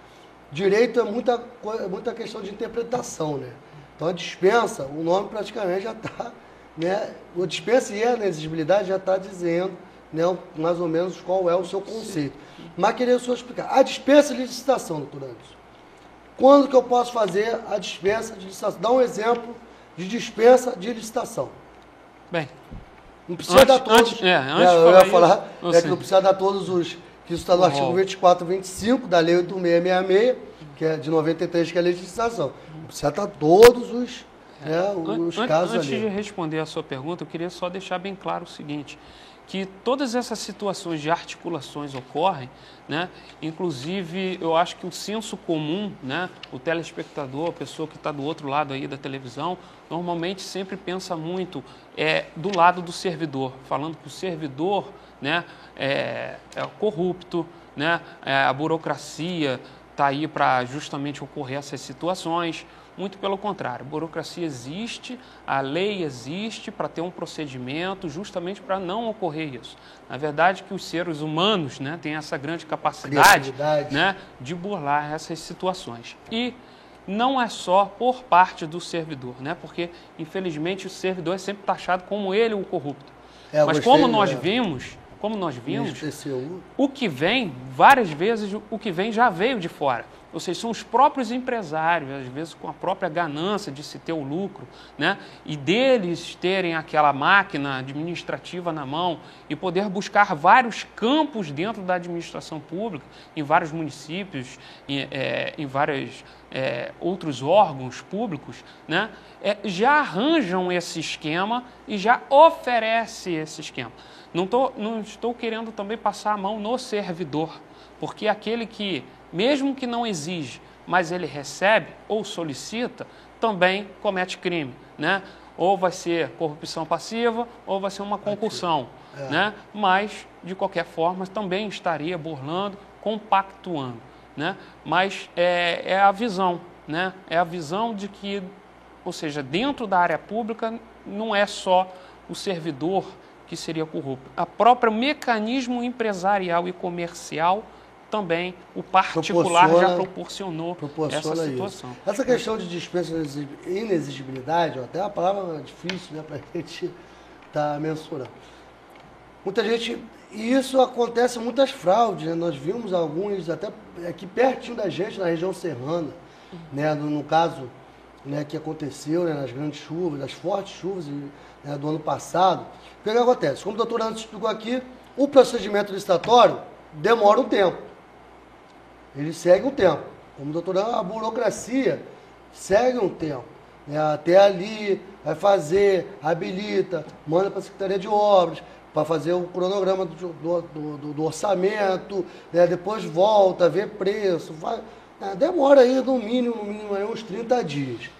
S1: Direito é muita questão de interpretação, né? Então a dispensa, o nome praticamente já está, né? O dispensa e a inexigibilidade já está dizendo, né, mais ou menos qual é o seu conceito. Mas queria o senhor explicar. A dispensa de licitação, doutor Anderson. Quando que eu posso fazer a dispensa de licitação? Dá um exemplo de dispensa de licitação.
S2: Bem,
S1: não precisa dar todos.
S2: eu ia falar
S1: que não precisa dar todos os. Que isso está no artigo 24 e 25 da Lei 8666, que é de 93, que é a legislação. Não precisa dar todos os casos ali.
S2: Antes de responder a sua pergunta, eu queria só deixar bem claro o seguinte, que todas essas situações de articulações ocorrem, né? Inclusive, eu acho que o senso comum, né, o telespectador, a pessoa que está do outro lado aí da televisão, normalmente sempre pensa muito do lado do servidor, falando que o servidor, né, é corrupto, né, a burocracia está aí para justamente ocorrer essas situações. Muito pelo contrário, a burocracia existe, a lei existe para ter um procedimento justamente para não ocorrer isso. Na verdade, que os seres humanos, né, têm essa grande capacidade, né, de burlar essas situações. E não é só por parte do servidor, né, porque, infelizmente, o servidor é sempre taxado como ele o corrupto. Mas como nós vimos, o que vem, várias vezes, o que vem já veio de fora. Ou seja, são os próprios empresários, às vezes com a própria ganância de se ter o lucro, né? E deles terem aquela máquina administrativa na mão e poder buscar vários campos dentro da administração pública, em vários municípios, em vários outros órgãos públicos, né? Já arranjam esse esquema e já oferece esse esquema. Não estou querendo também passar a mão no servidor, porque aquele que, mesmo que não exige, mas ele recebe ou solicita, também comete crime, né? Ou vai ser corrupção passiva, ou vai ser uma concussão, né? Mas, de qualquer forma, também estaria burlando, compactuando, né? Mas é a visão, né? É a visão de que, ou seja, dentro da área pública, não é só o servidor que seria corrupto. A própria mecanismo empresarial e comercial também, o particular já proporcionou essa situação.
S1: Isso. Essa questão de dispensa e inexigibilidade, até uma palavra difícil, né, para a gente estar mensurando. Muita gente, e isso acontece em muitas fraudes, né? Nós vimos alguns até aqui pertinho da gente, na região serrana, né, no caso, né, que aconteceu, né, nas grandes chuvas, nas fortes chuvas, né, do ano passado. O que acontece? Como o doutor Anderson explicou aqui, o procedimento licitatório demora um tempo. Ele segue um tempo. Como o doutor, a burocracia segue um tempo. Né? Até ali, vai fazer, habilita, manda para a Secretaria de Obras, para fazer o cronograma do orçamento, né? Depois volta, vê preço. Demora aí, no mínimo aí, uns 30 dias.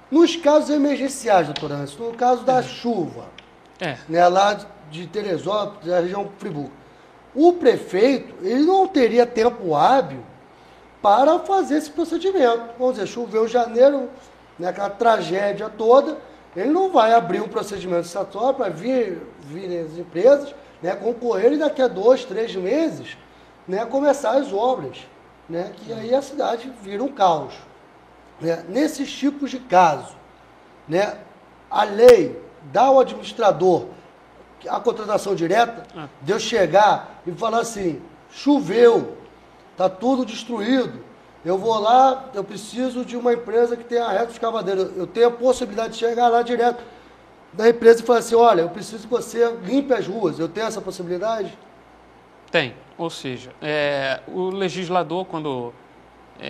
S1: Nos casos emergenciais, doutor Anderson, no caso da chuva, né, lá de Teresópolis, da região Friburgo, o prefeito, ele não teria tempo hábil para fazer esse procedimento. Vamos dizer, choveu em janeiro, né, aquela tragédia toda, ele não vai abrir um procedimento licitatório para vir as empresas, né, concorrer e daqui a 2, 3 meses, né, começar as obras, né, que aí a cidade vira um caos. Né. Nesses tipos de casos, né, a lei dá ao administrador a contratação direta, de eu chegar e falar assim, choveu, está tudo destruído, eu vou lá, eu preciso de uma empresa que tenha reto escavadeira, eu tenho a possibilidade de chegar lá direto da empresa e falar assim, olha, eu preciso que você limpe as ruas, eu tenho essa possibilidade?
S2: Tem, ou seja, o legislador, quando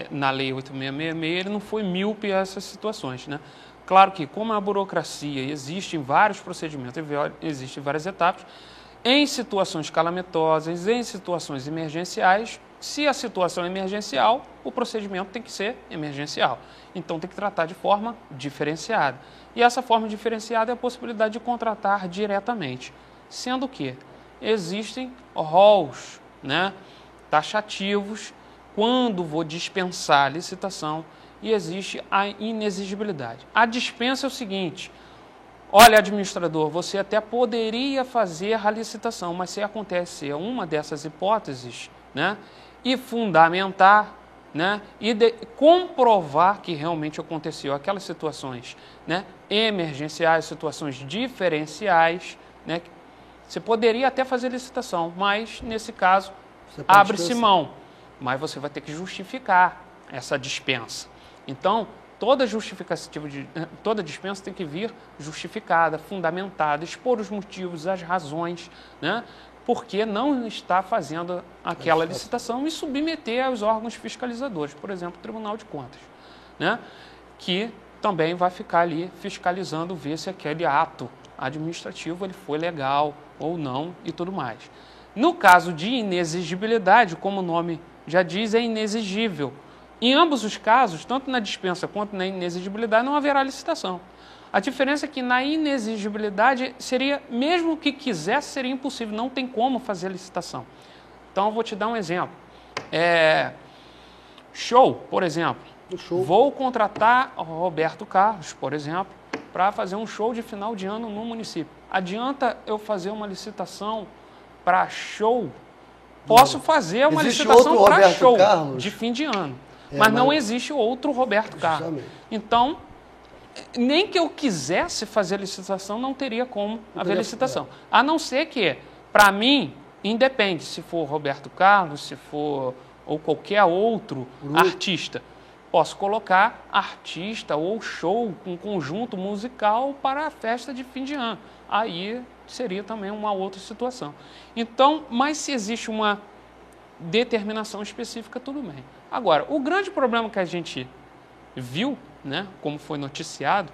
S2: na lei 8666, ele não foi míope a essas situações, né? Claro que, como a burocracia existem vários procedimentos, existem várias etapas, em situações calamitosas, em situações emergenciais, se a situação é emergencial, o procedimento tem que ser emergencial. Então, tem que tratar de forma diferenciada. E essa forma diferenciada é a possibilidade de contratar diretamente, sendo que existem rols, né, taxativos, quando vou dispensar a licitação, e existe a inexigibilidade. A dispensa é o seguinte, olha, administrador, você até poderia fazer a licitação, mas se acontecer uma dessas hipóteses, né, e fundamentar, né, e comprovar que realmente aconteceu aquelas situações, né, emergenciais, situações diferenciais, né, você poderia até fazer licitação, mas nesse caso abre-se mão, mas você vai ter que justificar essa dispensa. Então, toda dispensa tem que vir justificada, fundamentada, expor os motivos, as razões, né, porque não está fazendo aquela licitação e submeter aos órgãos fiscalizadores, por exemplo, o Tribunal de Contas, né, que também vai ficar ali fiscalizando, ver se aquele ato administrativo ele foi legal ou não e tudo mais. No caso de inexigibilidade, como o nome já diz, é inexigível. Em ambos os casos, tanto na dispensa quanto na inexigibilidade, não haverá licitação. A diferença é que na inexigibilidade seria, mesmo que quisesse, seria impossível, não tem como fazer licitação. Então, eu vou te dar um exemplo. Show, por exemplo. Vou contratar o Roberto Carlos, por exemplo, para fazer um show de final de ano no município. Adianta eu fazer uma licitação para show? Posso fazer uma licitação para show de fim de ano. Mas não existe outro Roberto Carlos. Então, nem que eu quisesse fazer licitação, não teria como haver licitação. A não ser que, para mim, independe se for Roberto Carlos, se for ou qualquer outro artista. Posso colocar artista ou show com conjunto musical para a festa de fim de ano. Aí seria também uma outra situação. Então, mas se existe uma determinação específica, tudo bem. Agora, o grande problema que a gente viu, né, como foi noticiado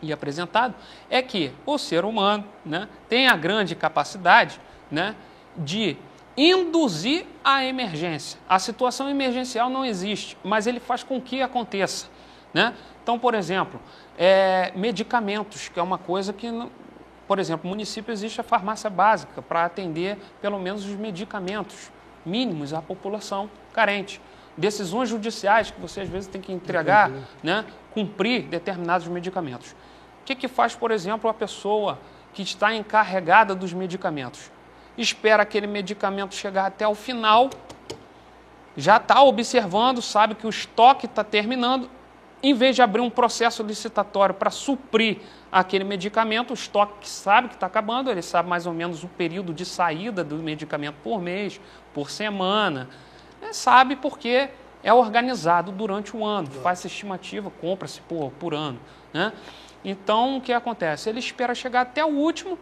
S2: e apresentado, é que o ser humano, né, tem a grande capacidade, né, de induzir a emergência. A situação emergencial não existe, mas ele faz com que aconteça, né? Então, por exemplo, medicamentos, que é uma coisa que, por exemplo, no município existe a farmácia básica para atender pelo menos os medicamentos mínimos à população carente. Decisões judiciais que você às vezes tem que entregar, né, cumprir determinados medicamentos. O que faz, por exemplo, a pessoa que está encarregada dos medicamentos? Espera aquele medicamento chegar até o final, já está observando, sabe que o estoque está terminando, em vez de abrir um processo licitatório para suprir aquele medicamento, o estoque que sabe que está acabando, ele sabe mais ou menos o período de saída do medicamento por mês, por semana, sabe porque é organizado durante o ano, faz estimativa, compra-se por ano, né? Então, o que acontece? Ele espera chegar até o último.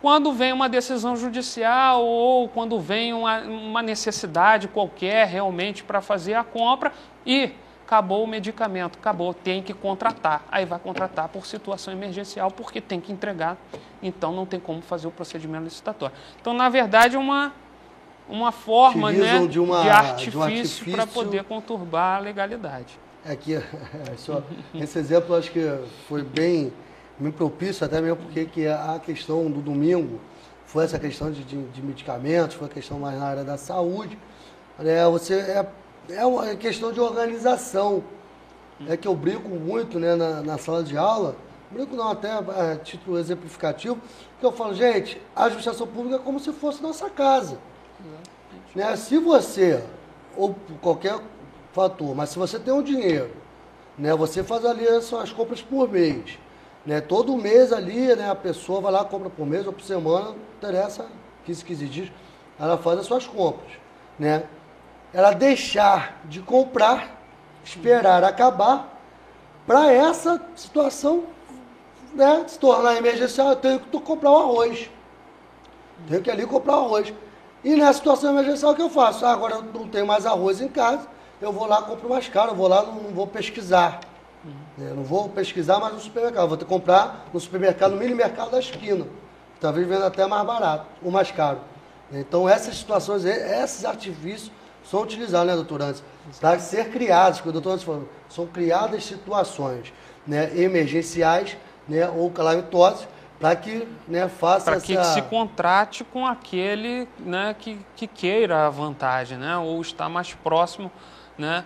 S2: Quando vem uma decisão judicial ou quando vem uma necessidade qualquer realmente para fazer a compra e acabou o medicamento, acabou, tem que contratar. Aí vai contratar por situação emergencial porque tem que entregar, então não tem como fazer o procedimento licitatório. Então, na verdade, é uma forma, né, de artifício para poder conturbar a legalidade.
S1: Esse exemplo acho que foi bem propício, até mesmo porque que a questão do domingo foi essa questão de medicamentos, foi a questão mais na área da saúde. Né? É uma questão de organização. É que eu brinco muito, né, na sala de aula, brinco não, até a título exemplificativo, que eu falo, gente, a administração pública é como se fosse nossa casa. Né? Se você, ou por qualquer fator, mas se você tem um dinheiro, né, você faz ali as suas compras por mês, né, todo mês ali, né, a pessoa vai lá, compra por mês ou por semana, não interessa, 15 dias, ela faz as suas compras, né? Ela deixar de comprar, esperar acabar, para essa situação, né, se tornar emergencial, eu tenho que comprar o arroz. Tenho que ali comprar o arroz. E nessa situação emergencial, o que eu faço? Agora eu não tenho mais arroz em casa, eu vou lá, compro mais caro, eu vou lá, não vou pesquisar. Eu não vou pesquisar mais no supermercado, vou ter que comprar no supermercado, no mini mercado da esquina. Talvez venda até mais barato, ou mais caro. Então essas situações, esses artifícios são utilizados, né, doutor Anderson? Para ser criados, porque o doutor Anderson falou, são criadas situações, né, emergenciais, né, ou calamitosas, para que, né, faça
S2: para que se contrate com aquele, né, que queira a vantagem, né, ou está mais próximo, né,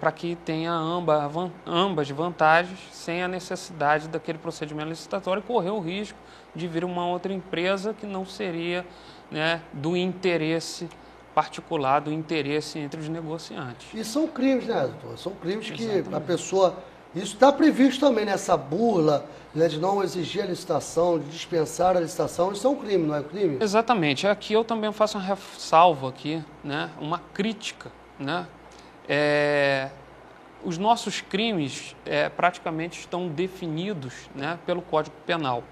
S2: para que tenha ambas vantagens sem a necessidade daquele procedimento licitatório e correr o risco de vir uma outra empresa que não seria, né, do interesse particular, do interesse entre os negociantes.
S1: E são crimes, né, doutor? São crimes que a pessoa... Isso está previsto também nessa burla, né, de não exigir a licitação, de dispensar a licitação. Isso é um crime, não é um crime?
S2: Exatamente. Aqui eu também faço uma ressalva aqui, né, uma crítica, né? Os nossos crimes praticamente estão definidos, né, pelo Código Penal.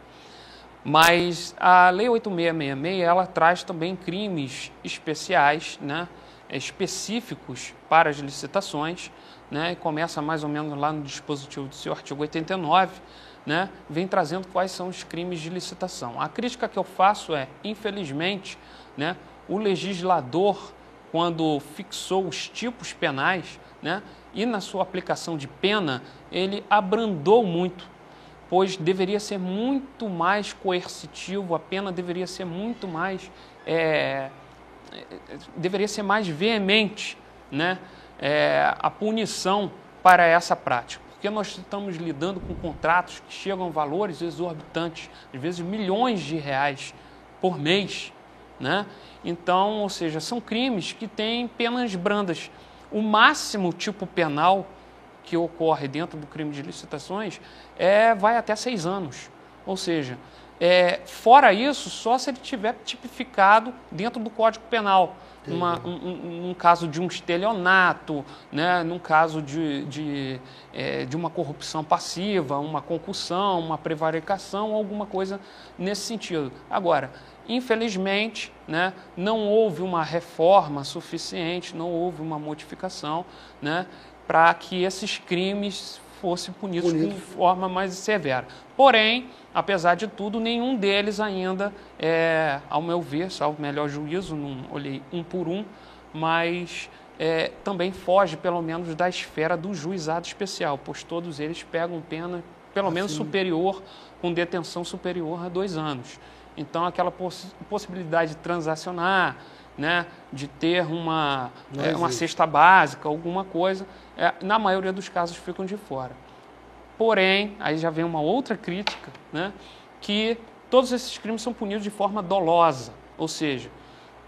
S2: Mas a Lei 8666, ela traz também crimes especiais, né, específicos para as licitações, né, e começa mais ou menos lá no dispositivo do seu artigo 89, né, vem trazendo quais são os crimes de licitação. A crítica que eu faço infelizmente, né, o legislador, quando fixou os tipos penais, né, e na sua aplicação de pena, ele abrandou muito, pois deveria ser muito mais coercitivo, a pena deveria ser muito mais, deveria ser mais veemente, né, a punição para essa prática. Porque nós estamos lidando com contratos que chegam a valores exorbitantes, às vezes milhões de reais por mês, né? Então, ou seja, são crimes que têm penas brandas. O máximo tipo penal que ocorre dentro do crime de licitações vai até 6 anos. Ou seja, fora isso, só se ele tiver tipificado dentro do Código Penal. num caso de um estelionato, né? Num caso de uma corrupção passiva, uma concussão, uma prevaricação, alguma coisa nesse sentido. Agora, infelizmente, né, não houve uma reforma suficiente, não houve uma modificação, né, para que esses crimes fossem punidos de forma mais severa. Porém, apesar de tudo, nenhum deles ainda, ao meu ver, salvo melhor juízo, não olhei um por um, mas também foge, pelo menos, da esfera do juizado especial, pois todos eles pegam pena, pelo menos superior, com detenção superior a 2 anos. Então, aquela possibilidade de transacionar, né, de ter uma cesta básica, alguma coisa, na maioria dos casos ficam de fora. Porém, aí já vem uma outra crítica, né, que todos esses crimes são punidos de forma dolosa, ou seja,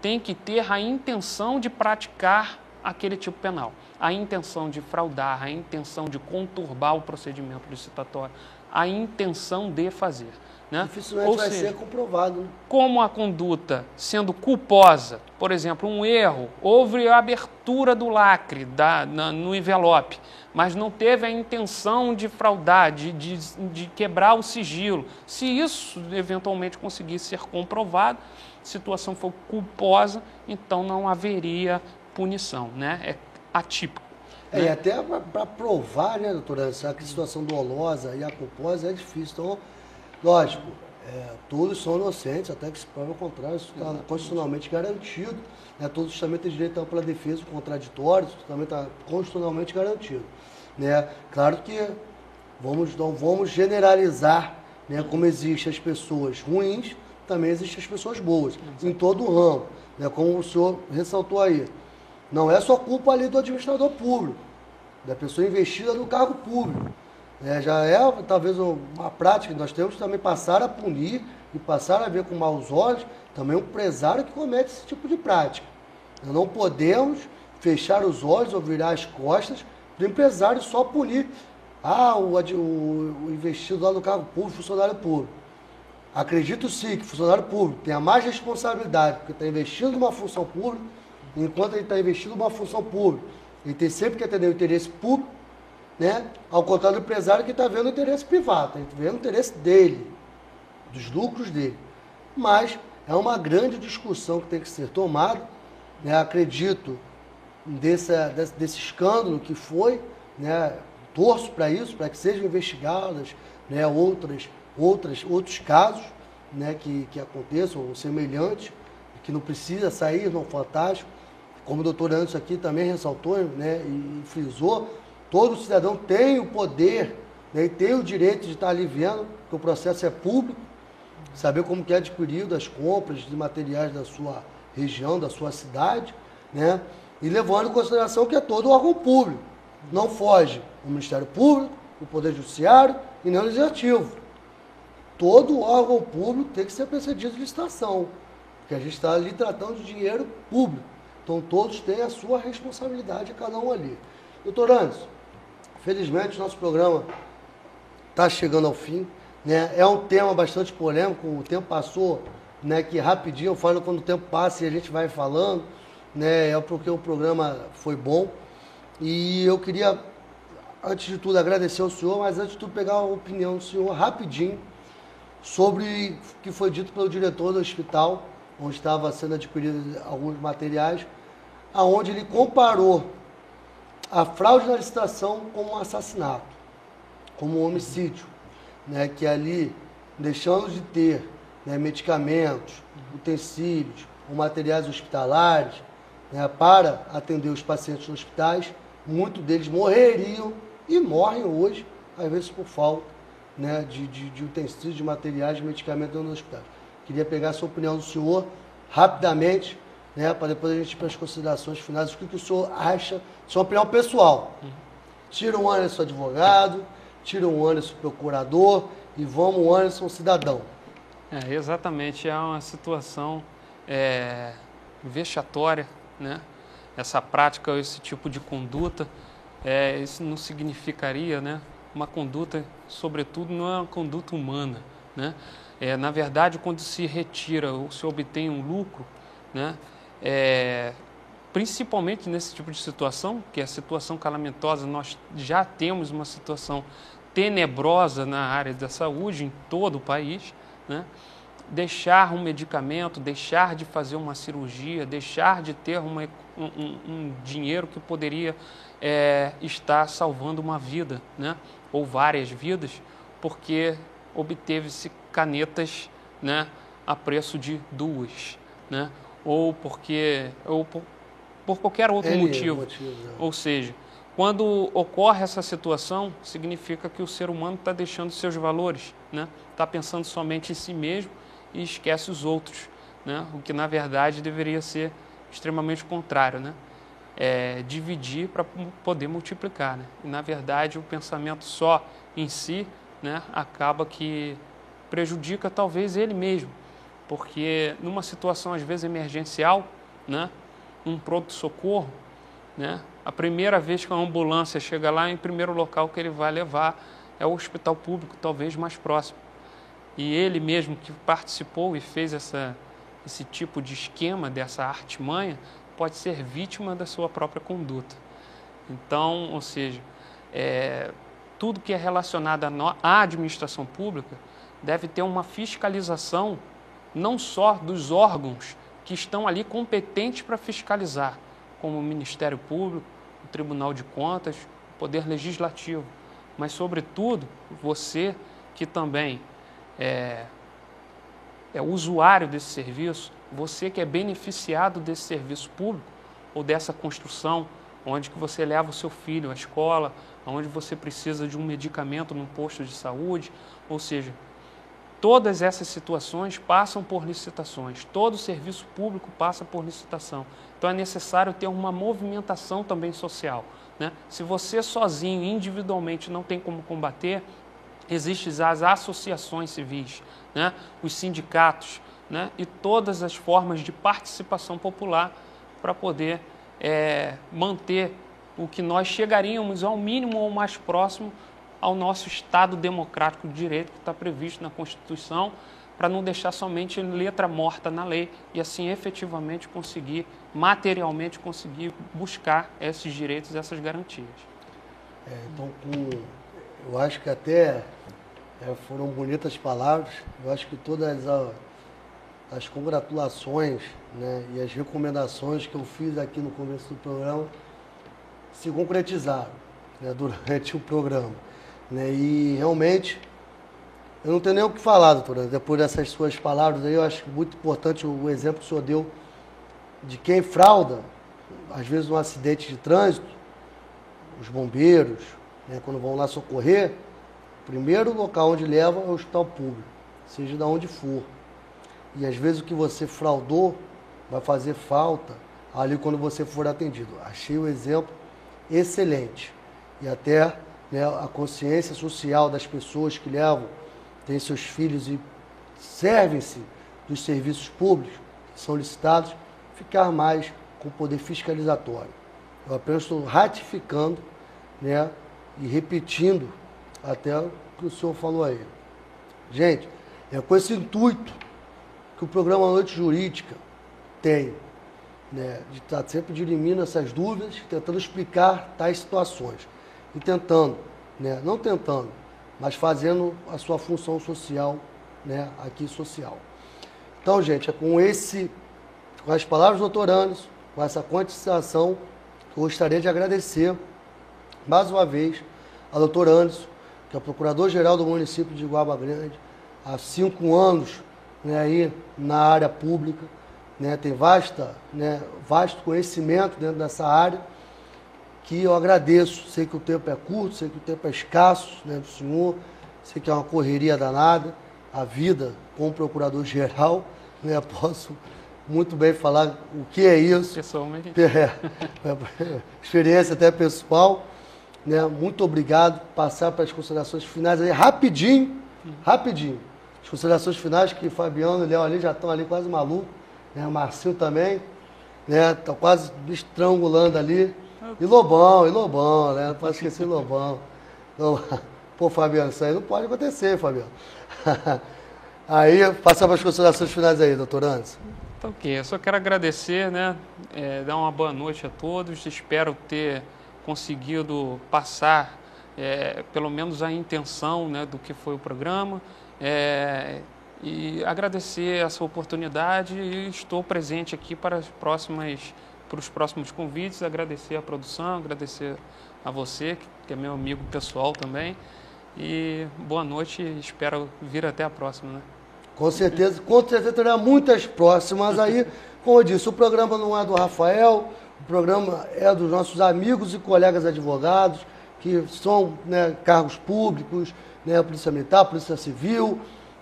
S2: tem que ter a intenção de praticar aquele tipo penal, a intenção de fraudar, a intenção de conturbar o procedimento licitatório, a intenção de fazer. Né?
S1: Dificilmente vai ser comprovado. Né?
S2: Como a conduta sendo culposa, por exemplo, um erro, houve a abertura do lacre no envelope, mas não teve a intenção de fraudar, de quebrar o sigilo. Se isso eventualmente conseguisse ser comprovado, a situação for culposa, então não haveria punição, né? É atípico.
S1: E até para provar, né, doutora, a situação dolosa e a culposa é difícil. Então, lógico, todos são inocentes, até que se prove o contrário, isso está constitucionalmente garantido. Né? Todos também têm direito à ampla defesa, o contraditório, isso também está constitucionalmente garantido. Né? Claro que não vamos generalizar, né, como existem as pessoas ruins, também existem as pessoas boas, em todo o ramo, né, como o senhor ressaltou aí. Não é só culpa ali do administrador público, da pessoa investida no cargo público. Já é talvez uma prática que nós temos que também passar a punir e passar a ver com maus olhos também um empresário que comete esse tipo de prática. Nós não podemos fechar os olhos ou virar as costas do empresário só punir o investido lá no cargo público, funcionário público. Acredito sim que o funcionário público tenha mais responsabilidade, porque está investindo numa função pública, enquanto ele está investindo numa função pública. Ele tem sempre que atender o interesse público, né? Ao contrário do empresário que está vendo o interesse privado, está vendo o interesse dele, dos lucros dele. Mas é uma grande discussão que tem que ser tomada, né? Acredito desse escândalo que foi, né? Torço para isso, para que sejam investigadas, né, outros casos, né, que aconteçam, ou semelhantes, que não precisa sair no fantástico, como o doutor Anderson aqui também ressaltou, né, e frisou, todo cidadão tem o poder, né, e tem o direito de estar ali vendo que o processo é público, saber como que é adquirido as compras de materiais da sua região, da sua cidade, né, e levando em consideração que é todo órgão público, não foge o Ministério Público, o Poder Judiciário e nem o Legislativo. Todo órgão público tem que ser precedido de licitação, porque a gente está ali tratando de dinheiro público. Então todos têm a sua responsabilidade, cada um ali. Doutor Anderson, felizmente o nosso programa está chegando ao fim, né? É um tema bastante polêmico, o tempo passou, né, que rapidinho, eu falo quando o tempo passa e a gente vai falando, né, é porque o programa foi bom. E eu queria, antes de tudo, agradecer ao senhor, mas antes de tudo pegar a opinião do senhor rapidinho sobre o que foi dito pelo diretor do hospital, onde estava sendo adquiridos alguns materiais, aonde ele comparou a fraude na licitação com um assassinato, como um homicídio, né, que ali, deixando de ter, né, medicamentos, utensílios ou materiais hospitalares, né, para atender os pacientes nos hospitais, muitos deles morreriam e morrem hoje, às vezes por falta, né, de utensílios, de materiais, de medicamentos dentro dos hospitais. Queria pegar a sua opinião do senhor rapidamente, né, para depois a gente ir para as considerações finais. O que o senhor acha? Sua opinião pessoal. Tira o Anderson advogado, tira o Anderson procurador e vamos o Anderson cidadão.
S2: Exatamente, é uma situação vexatória, né? Essa prática, esse tipo de conduta, isso não significaria, né, uma conduta, sobretudo, não é uma conduta humana, né? Na verdade, quando se retira ou se obtém um lucro, né, principalmente nesse tipo de situação, que é a situação calamitosa, nós já temos uma situação tenebrosa na área da saúde em todo o país, né? Deixar um medicamento, deixar de fazer uma cirurgia, deixar de ter um dinheiro que poderia estar salvando uma vida, né? Ou várias vidas, porque obteve-se canetas, né, a preço de 2, né? Ou por qualquer outro motivo. Ou seja, quando ocorre essa situação, significa que o ser humano está deixando seus valores, né? Está pensando somente em si mesmo e esquece os outros, né? O que na verdade deveria ser extremamente contrário, né? Dividir para poder multiplicar, né? E na verdade o pensamento só em si, né, acaba que prejudica talvez ele mesmo, porque numa situação às vezes emergencial, né, um pronto-socorro, né, a primeira vez que a ambulância chega lá, em primeiro local que ele vai levar é o hospital público, talvez mais próximo. E ele mesmo que participou e fez esse tipo de esquema, dessa artimanha, pode ser vítima da sua própria conduta. Então, ou seja, tudo que é relacionado à administração pública deve ter uma fiscalização não só dos órgãos que estão ali competentes para fiscalizar, como o Ministério Público, o Tribunal de Contas, o Poder Legislativo, mas, sobretudo, você que também é usuário desse serviço, você que é beneficiado desse serviço público ou dessa construção, onde que você leva o seu filho à escola, onde você precisa de um medicamento num posto de saúde, ou seja, todas essas situações passam por licitações, todo serviço público passa por licitação. Então é necessário ter uma movimentação também social, né? Se você sozinho, individualmente, não tem como combater, existem as associações civis, né? Os sindicatos, né? E todas as formas de participação popular para poder manter o que nós chegaríamos ao mínimo ou mais próximo ao nosso Estado democrático de direito que está previsto na Constituição, para não deixar somente letra morta na lei e assim efetivamente materialmente conseguir buscar esses direitos, essas garantias.
S1: Então, eu acho que até foram bonitas palavras, eu acho que todas as congratulações, né, e as recomendações que eu fiz aqui no começo do programa se concretizaram, né, durante o programa. Né, e realmente, eu não tenho nem o que falar, doutora, depois dessas suas palavras aí, eu acho muito importante o exemplo que o senhor deu de quem frauda, às vezes um acidente de trânsito, os bombeiros, né, quando vão lá socorrer, o primeiro local onde leva é o hospital público, seja de onde for. E às vezes o que você fraudou vai fazer falta ali quando você for atendido. Achei o exemplo excelente. E até, né, a consciência social das pessoas que levam, têm seus filhos e servem-se dos serviços públicos que são licitados, ficar mais com o poder fiscalizatório. Eu apenas estou ratificando, né, e repetindo até o que o senhor falou aí. Gente, é com esse intuito que o programa Noite Jurídica tem, né, de estar sempre dirimindo essas dúvidas, tentando explicar tais situações. E tentando, né, não tentando, mas fazendo a sua função social, né, aqui social. Então, gente, é com as palavras do doutor Anderson, com essa quantização, eu gostaria de agradecer, mais uma vez, ao doutor Anderson, que é o Procurador-Geral do município de Iguaba Grande, há 5 anos, né, aí na área pública, né, tem vasto conhecimento dentro dessa área, que eu agradeço. Sei que o tempo é curto, sei que o tempo é escasso, né, do senhor, sei que é uma correria danada, a vida como Procurador-Geral, né, posso muito bem falar o que é isso.
S2: Pessoalmente.
S1: Experiência até pessoal, né, muito obrigado. Passar para as considerações finais aí, rapidinho. As considerações finais, que Fabiano e Léo ali já estão ali quase malucos, né, o Marcinho também, né, tá quase estrangulando ali. E Lobão, né, não pode esquecer Lobão. Pô, Fabiano, isso aí não pode acontecer, Fabiano. Aí, passar para as considerações finais aí, doutor Anderson.
S2: Tá ok, eu só quero agradecer, né? Dar uma boa noite a todos. Espero ter conseguido passar pelo menos a intenção, né, do que foi o programa. E agradecer essa oportunidade e estou presente aqui para os próximos convites. Agradecer a produção, agradecer a você, que é meu amigo pessoal também. E boa noite e espero vir até a próxima, né? Com certeza terá muitas próximas aí. Como eu disse, o programa não é do Rafael, o programa é dos nossos amigos e colegas advogados, que são, né, cargos públicos, né, Polícia Militar, Polícia Civil,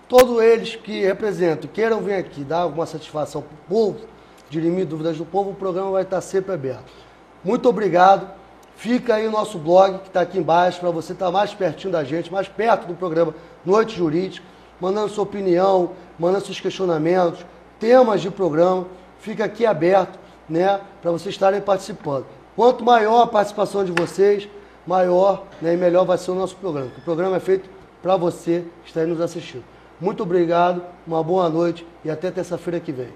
S2: todos eles que representam, queiram vir aqui dar alguma satisfação para o povo, dirimir dúvidas do povo, o programa vai estar sempre aberto. Muito obrigado. Fica aí o nosso blog, que está aqui embaixo, para você estar mais pertinho da gente, mais perto do programa Noite Jurídica, mandando sua opinião, mandando seus questionamentos, temas de programa, fica aqui aberto, né, para vocês estarem participando. Quanto maior a participação de vocês, maior, né, e melhor vai ser o nosso programa. O programa é feito para você que está aí nos assistindo. Muito obrigado, uma boa noite e até terça-feira que vem.